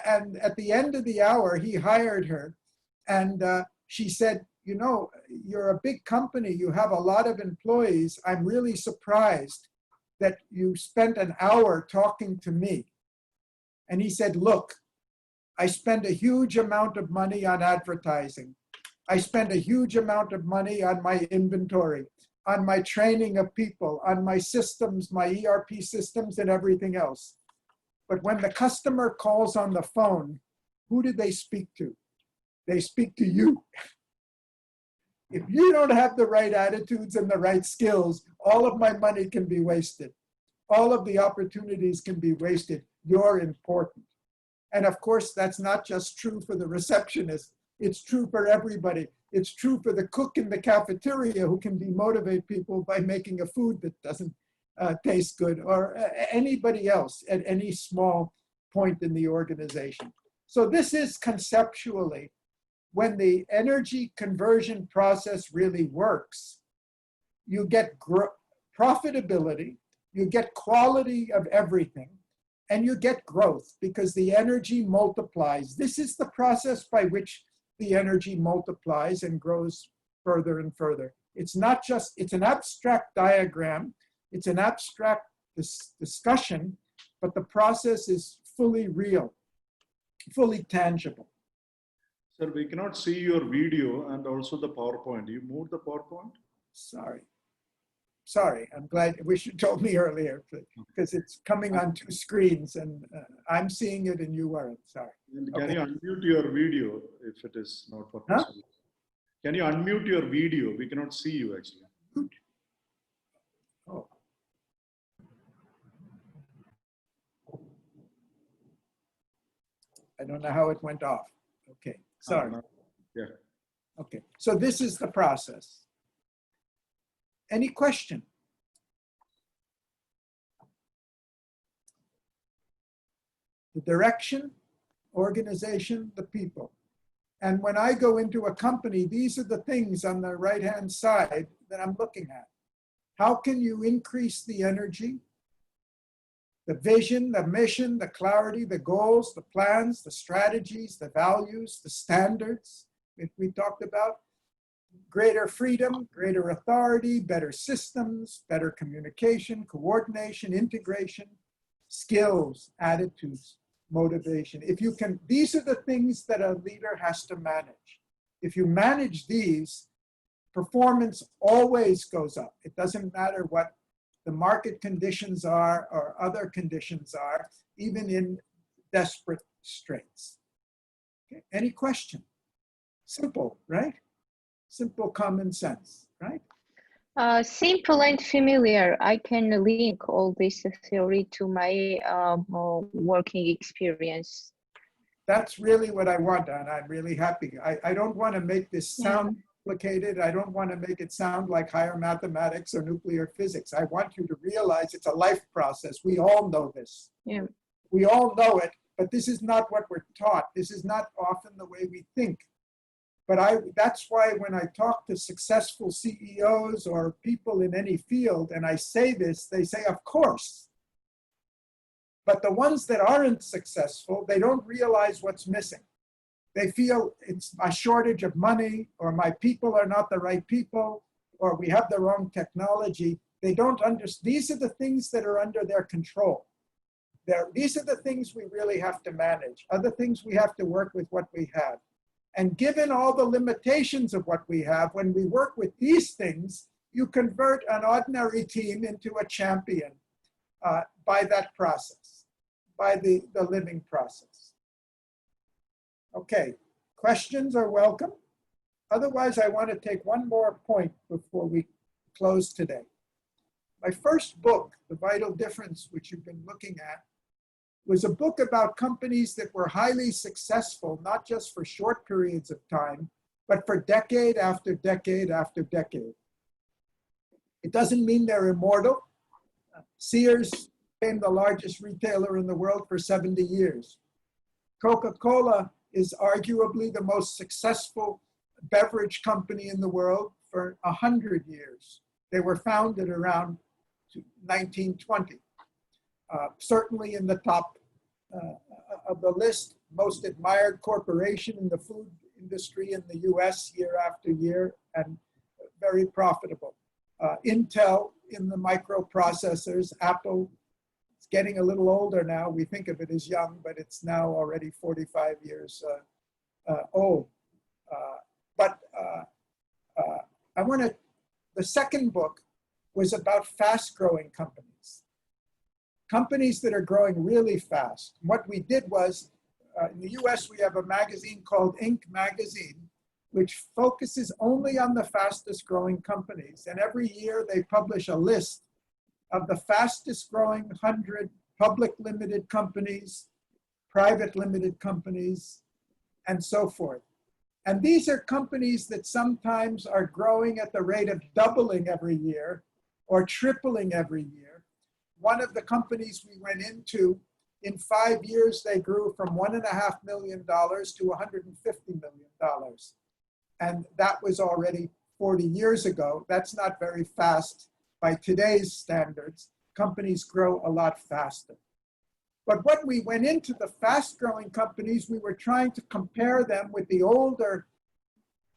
and at the end of the hour, he hired her and she said, you know, you're a big company, you have a lot of employees. I'm really surprised that you spent an hour talking to me. And he said, look, I spend a huge amount of money on advertising. I spend a huge amount of money on my inventory, on my training of people, on my systems, my ERP systems and everything else. But when the customer calls on the phone, who do they speak to? They speak to you. If you don't have the right attitudes and the right skills, all of my money can be wasted. All of the opportunities can be wasted. You're important. And of course, that's not just true for the receptionist. It's true for everybody. It's true for the cook in the cafeteria who can demotivate people by making a food that doesn't taste good, or anybody else at any small point in the organization. So this is conceptually, when the energy conversion process really works, you get profitability, you get quality of everything, and you get growth because the energy multiplies. This is the process by which the energy multiplies and grows further and further. It's not just, it's an abstract diagram, it's an abstract discussion, but the process is fully real, fully tangible. Sir, we cannot see your video and also the PowerPoint. You moved the PowerPoint? Sorry, I'm glad, I wish you told me earlier because it's coming on 2 screens and I'm seeing it and you weren't, sorry. And can you unmute your video if it is not possible? Huh? Can you unmute your video? We cannot see you actually. Oh. I don't know how it went off. Okay, sorry. Yeah. Okay, so this is the process. Any question? The direction, organization, the people. And when I go into a company, these are the things on the right-hand side that I'm looking at. How can you increase the energy, the vision, the mission, the clarity, the goals, the plans, the strategies, the values, the standards that we talked about? Greater freedom, greater authority, better systems, better communication, coordination, integration, skills, attitudes, motivation. If you can, these are the things that a leader has to manage. If you manage these, performance always goes up. It doesn't matter what the market conditions are or other conditions are, even in desperate straits. Okay. Any question? Simple, right? Simple common sense, right? Simple and familiar. I can link all this theory to my working experience. That's really what I want, and I'm really happy. I don't want to make this sound complicated. I don't want to make it sound like higher mathematics or nuclear physics. I want you to realize it's a life process. We all know this. Yeah. We all know it, but this is not what we're taught. This is not often the way we think. But that's why when I talk to successful CEOs or people in any field, and I say this, they say, of course. But the ones that aren't successful, they don't realize what's missing. They feel it's a shortage of money, or my people are not the right people, or we have the wrong technology. They don't understand. These are the things that are under their control. These are the things we really have to manage. Other things we have to work with what we have. And given all the limitations of what we have, when we work with these things, you convert an ordinary team into a champion by that process, by the living process. Okay, questions are welcome. Otherwise, I want to take one more point before we close today. My first book, The Vital Difference, which you've been looking at, was a book about companies that were highly successful, not just for short periods of time, but for decade after decade after decade. It doesn't mean they're immortal. Sears became the largest retailer in the world for 70 years. Coca-Cola is arguably the most successful beverage company in the world for 100 years. They were founded around 1920. Certainly in the top of the list, most admired corporation in the food industry in the US year after year, and very profitable. Intel in the microprocessors, Apple is getting a little older now. We think of it as young, but it's now already 45 years old. The second book was about fast-growing companies. Companies that are growing really fast. What we did was, in the US, we have a magazine called Inc. Magazine, which focuses only on the fastest growing companies. And every year they publish a list of the fastest growing 100 public limited companies, private limited companies, and so forth. And these are companies that sometimes are growing at the rate of doubling every year or tripling every year. One of the companies we went into, in 5 years, they grew from $1.5 million to $150 million. And that was already 40 years ago. That's not very fast by today's standards. Companies grow a lot faster. But when we went into the fast-growing companies, we were trying to compare them with the older,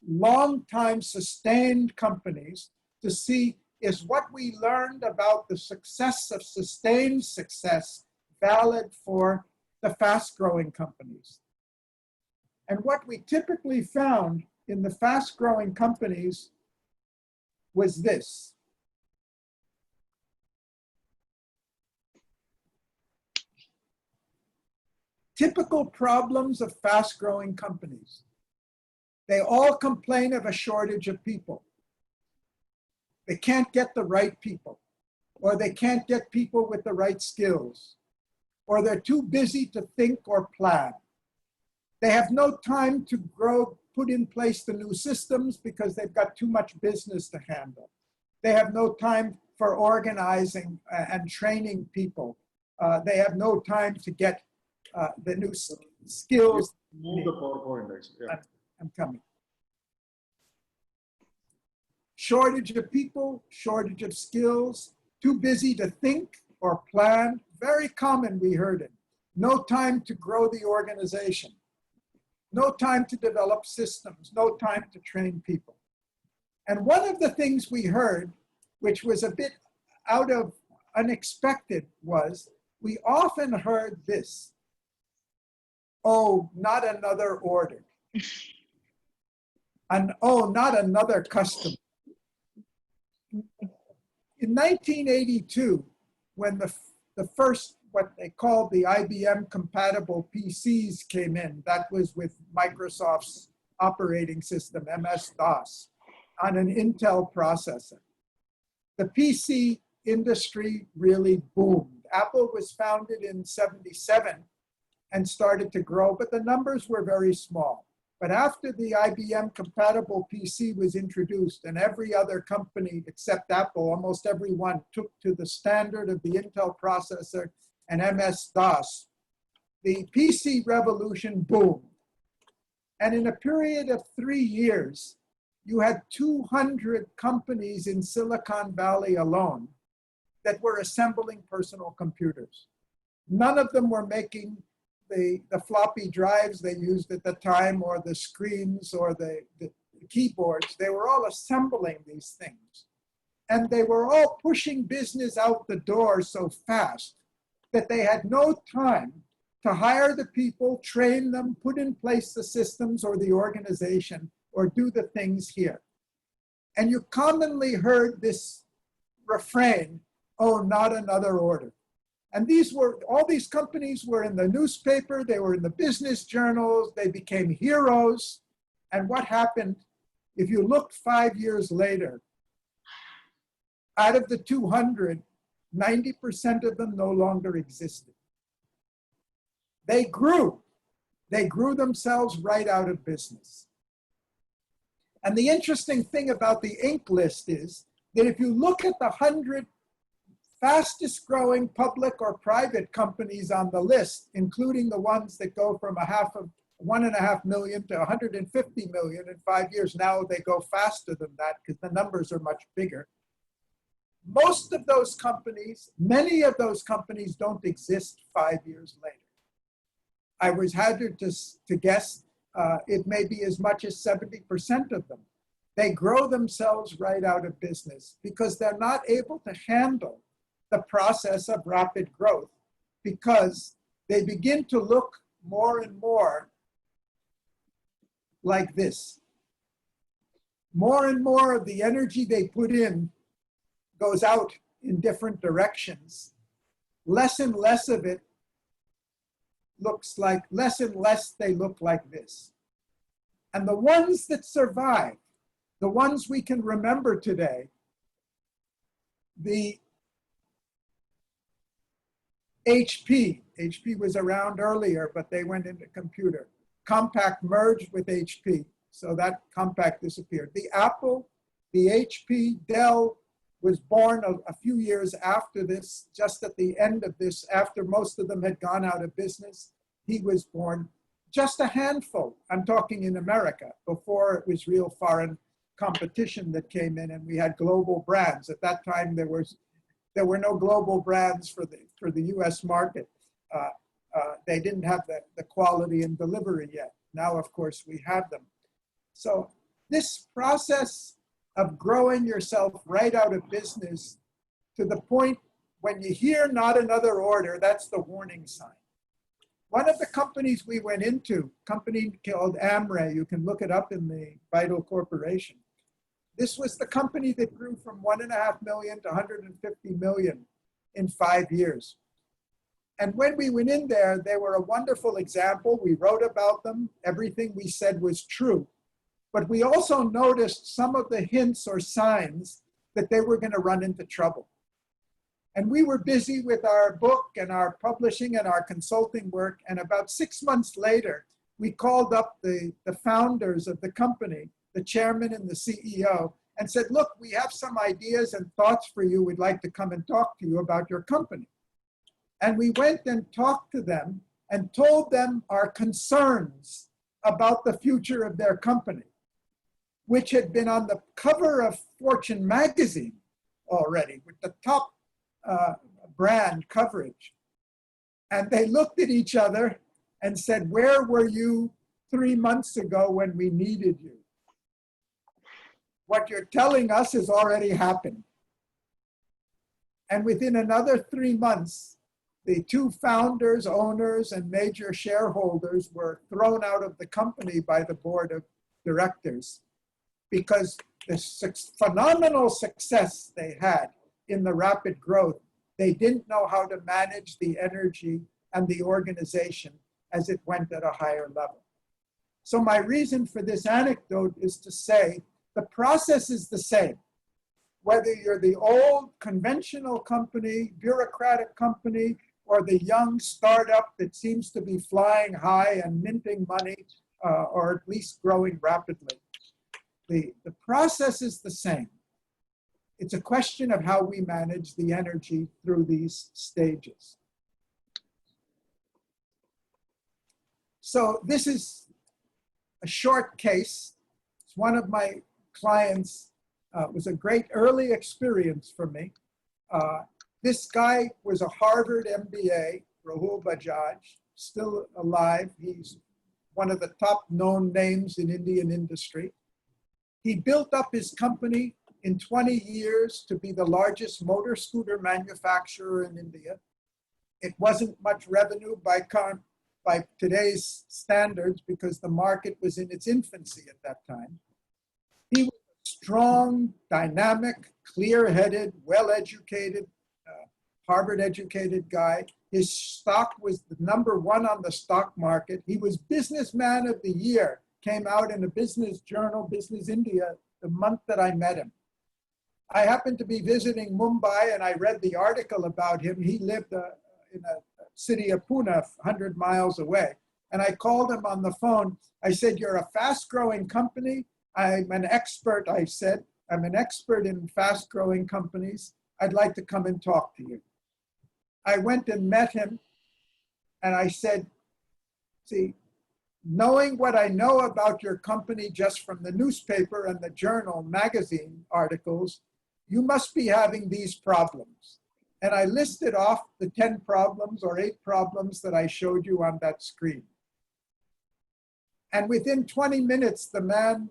long-time sustained companies to see, is what we learned about the success of sustained success valid for the fast-growing companies? And what we typically found in the fast-growing companies was this. Typical problems of fast-growing companies. They all complain of a shortage of people. They can't get the right people, or they can't get people with the right skills, or they're too busy to think or plan. They have no time to grow, put in place the new systems because they've got too much business to handle. They have no time for organizing and training people. They have no time to get the new skills. Move the PowerPoint, actually. Yeah. I'm coming. Shortage of people, shortage of skills, too busy to think or plan. Very common, we heard it. No time to grow the organization. No time to develop systems, no time to train people. And one of the things we heard, which was a bit out of unexpected, was we often heard this: oh, not another order. And oh, not another customer. In 1982, when the first, what they called the IBM compatible PCs came in, that was with Microsoft's operating system, MS-DOS, on an Intel processor. The PC industry really boomed. Apple was founded in '77 and started to grow, but the numbers were very small. But after the IBM compatible PC was introduced and every other company except Apple, almost everyone, took to the standard of the Intel processor and MS-DOS, the PC revolution boomed. And in a period of 3 years, you had 200 companies in Silicon Valley alone that were assembling personal computers. None of them were making the floppy drives they used at the time, or the screens, or the keyboards. They were all assembling these things. And they were all pushing business out the door so fast that they had no time to hire the people, train them, put in place the systems or the organization, or do the things here. And you commonly heard this refrain, oh, not another order. And all these companies were in the newspaper, they were in the business journals, they became heroes. And what happened, if you looked 5 years later, out of the 200, 90% of them no longer existed. They grew. They grew themselves right out of business. And the interesting thing about the Inc. list is that if you look at the 100 fastest growing public or private companies on the list, including the ones that go from 1.5 million to 150 million in 5 years. Now they go faster than that because the numbers are much bigger. Most of those companies, many of those companies don't exist 5 years later. I was hazarded to guess it may be as much as 70% of them. They grow themselves right out of business because they're not able to handle the process of rapid growth, because they begin to look more and more like this. More and more of the energy they put in goes out in different directions. Less and less of it looks like, less and less they look like this. And the ones that survive, the ones we can remember today, the HP was around earlier, but they went into computer. Compaq merged with HP, so that Compaq disappeared. The Apple, the HP, Dell was born a few years after this, just at the end of this, after most of them had gone out of business. He was born. Just a handful, I'm talking in America, before it was real foreign competition that came in and we had global brands. At that time, there were no global brands for the US market. They didn't have the quality and delivery yet. Now, of course, we have them. So this process of growing yourself right out of business to the point when you hear not another order, that's the warning sign. One of the companies we went into, company called Amray, you can look it up in the Vital Corporation. This was the company that grew from 1.5 million to 150 million in 5 years. And when we went in there, they were a wonderful example. We wrote about them. Everything we said was true. But we also noticed some of the hints or signs that they were going to run into trouble. And we were busy with our book and our publishing and our consulting work. And about 6 months later, we called up the founders of the company, the chairman and the CEO, and said, look, we have some ideas and thoughts for you. We'd like to come and talk to you about your company. And we went and talked to them and told them our concerns about the future of their company, which had been on the cover of Fortune magazine already with the top brand coverage. And they looked at each other and said, where were you 3 months ago when we needed you? What you're telling us has already happened. And within another 3 months, the two founders, owners, and major shareholders were thrown out of the company by the board of directors because the phenomenal success they had in the rapid growth, they didn't know how to manage the energy and the organization as it went at a higher level. So my reason for this anecdote is to say the process is the same. Whether you're the old conventional company, bureaucratic company, or the young startup that seems to be flying high and minting money, or at least growing rapidly. The process is the same. It's a question of how we manage the energy through these stages. So this is a short case. It's one of my clients. It was a great early experience for me. This guy was a Harvard MBA, Rahul Bajaj, still alive. He's one of the top known names in Indian industry. He built up his company in 20 years to be the largest motor scooter manufacturer in India. It wasn't much revenue by today's standards because the market was in its infancy at that time. He was a strong, dynamic, clear-headed, well-educated, Harvard-educated guy. His stock was the #1 on the stock market. He was Businessman of the Year, came out in a business journal, Business India, the month that I met him. I happened to be visiting Mumbai and I read the article about him. He lived in a city of Pune, 100 miles away. And I called him on the phone. I said, you're a fast-growing company. I'm an expert, I said. I'm an expert in fast-growing companies. I'd like to come and talk to you. I went and met him, and I said, see, knowing what I know about your company just from the newspaper and the journal magazine articles, you must be having these problems. And I listed off the 10 problems or 8 problems that I showed you on that screen. And within 20 minutes, the man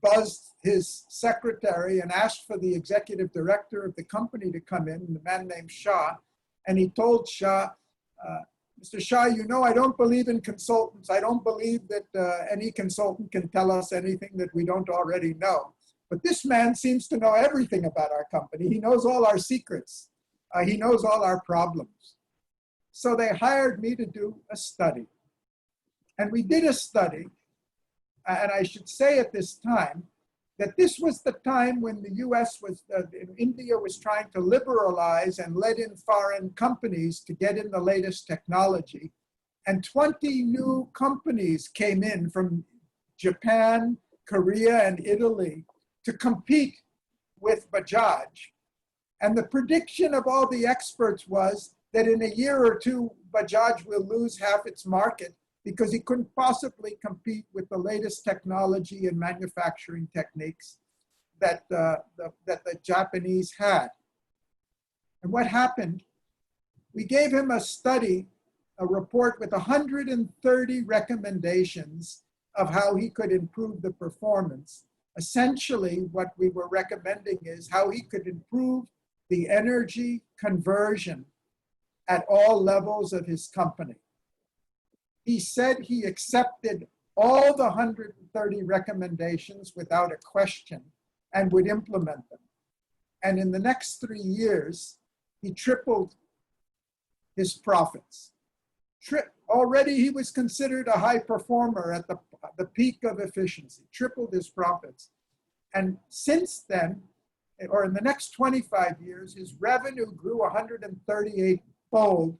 buzzed his secretary and asked for the executive director of the company to come in, the man named Shah. And he told Shah, Mr. Shah, you know, I don't believe in consultants. I don't believe that any consultant can tell us anything that we don't already know. But this man seems to know everything about our company. He knows all our secrets. He knows all our problems. So they hired me to do a study. And we did a study. And I should say at this time that this was the time when the US was, India was trying to liberalize and let in foreign companies to get in the latest technology. And 20 new companies came in from Japan, Korea, and Italy to compete with Bajaj. And the prediction of all the experts was that in a year or two, Bajaj will lose half its market because he couldn't possibly compete with the latest technology and manufacturing techniques that the Japanese had. And what happened? We gave him a study, a report with 130 recommendations of how he could improve the performance. Essentially, what we were recommending is how he could improve the energy conversion at all levels of his company. He said he accepted all the 130 recommendations without a question and would implement them. And in the next 3 years, he tripled his profits. Already he was considered a high performer at the peak of efficiency, tripled his profits. And since then, or in the next 25 years, his revenue grew 138-fold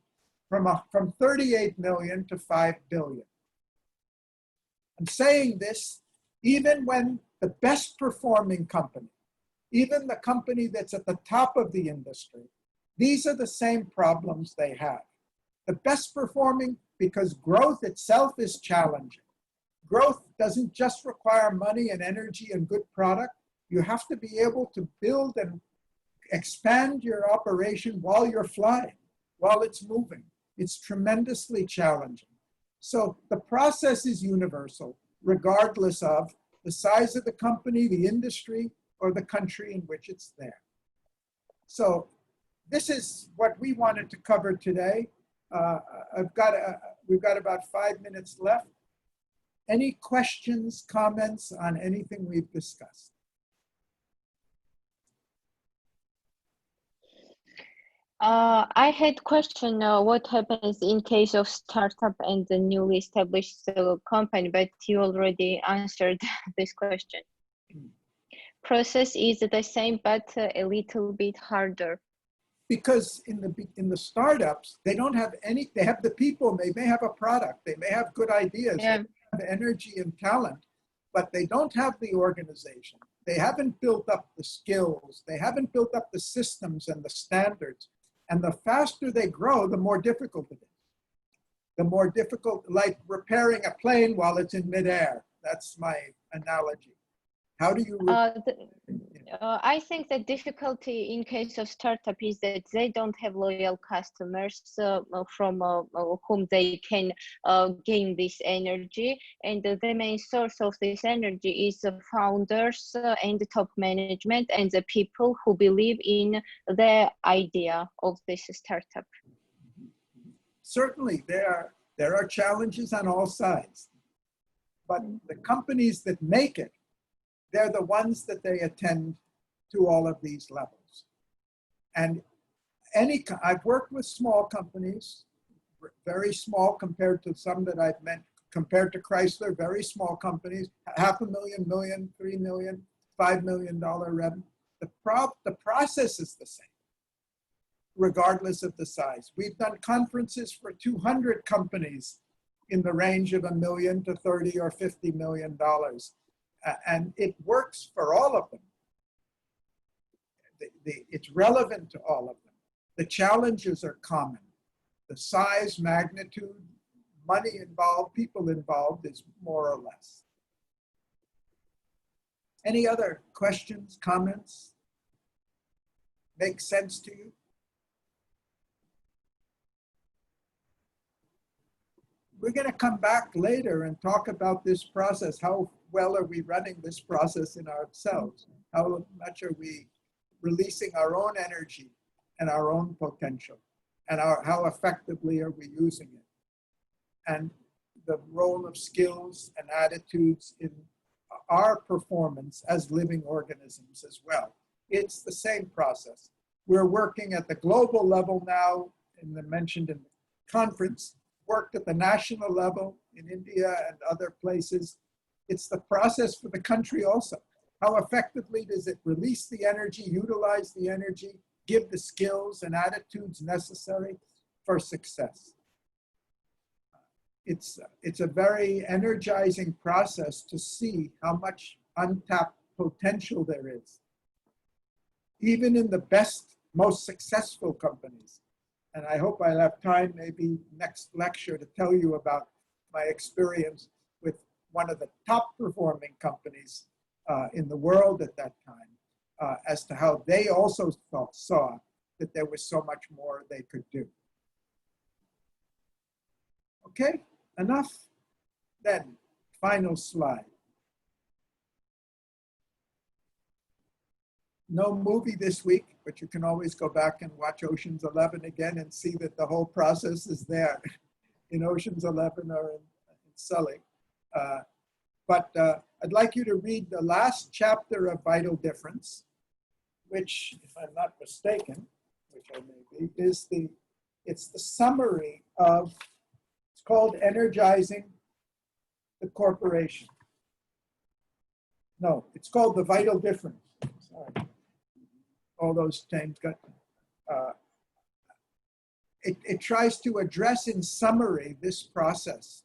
from 38 million to 5 billion. I'm saying this even when the best performing company, even the company that's at the top of the industry, these are the same problems they have. The best performing, because growth itself is challenging. Growth doesn't just require money and energy and good product. You have to be able to build and expand your operation while you're flying, while it's moving. It's tremendously challenging. So the process is universal, regardless of the size of the company, the industry, or the country in which it's there. So this is what we wanted to cover today. We've got about 5 minutes left. Any questions, comments on anything we've discussed? I had question, what happens in case of startup and the newly established company, but you already answered this question. Process is the same, but a little bit harder. Because in the startups, they don't have any, they have the people, they may have a product, they may have good ideas, Yeah. they have energy and talent, but they don't have the organization. They haven't built up the skills, they haven't built up the systems and the standards. And the faster they grow, the more difficult it is. The more difficult, like repairing a plane while it's in midair. That's my analogy. How do you? I think the difficulty in case of startup is that they don't have loyal customers from whom they can gain this energy. And the main source of this energy is the founders and the top management and the people who believe in the idea of this startup. Certainly, there are challenges on all sides. But the companies that make it, they're the ones that they attend to all of these levels. And I've worked with small companies, very small compared to some that I've met, compared to Chrysler, very small companies, $500,000, million, $3 million, $5 million revenue. The process is the same. regardless of the size. We've done conferences for 200 companies in the range of $1 million to $30 or $50 million. And it works for all of them. It's relevant to all of them. The challenges are common. The size, magnitude, money involved, people involved is more or less. Any other questions, comments? Make sense to you? We're going to come back later and talk about this process. How well are we running this process in ourselves? How much are we releasing our own energy and our own potential? And how effectively are we using it? And the role of skills and attitudes in our performance as living organisms as well. It's the same process. We're working at the global level now, mentioned in the conference, worked at the national level in India and other places. It's the process for the country also. How effectively does it release the energy, utilize the energy, give the skills and attitudes necessary for success? It's a very energizing process to see how much untapped potential there is, even in the best, most successful companies. And I hope I'll have time, maybe next lecture, to tell you about my experience with one of the top performing companies in the world at that time, as to how they also saw that there was so much more they could do. Okay, enough? Then, final slide. No movie this week, but you can always go back and watch Ocean's 11 again and see that the whole process is there in Ocean's 11 or in Sully. But I'd like you to read the last chapter of Vital Difference, which, if I'm not mistaken, which I may be, is it's the summary of, it's called Energizing the Corporation. No, it's called The Vital Difference. Sorry. All those names got, it tries to address in summary this process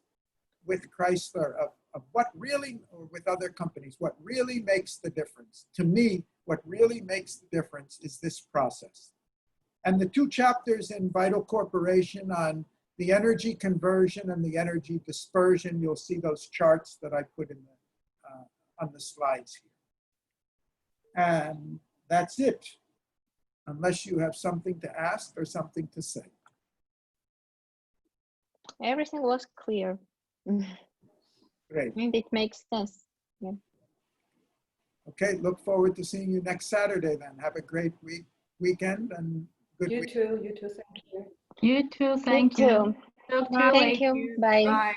with Chrysler of what really, or with other companies, what really makes the difference. To me, what really makes the difference is this process. And the two chapters in Vital Corporation on the energy conversion and the energy dispersion, you'll see those charts that I put in on the slides here. And that's it, unless you have something to ask or something to say. Everything was clear. Great. And it makes sense. Yeah. Okay, look forward to seeing you next Saturday then. Have a great weekend and good week. You too, thank you. You too, thank you. Thank you. Bye. Bye.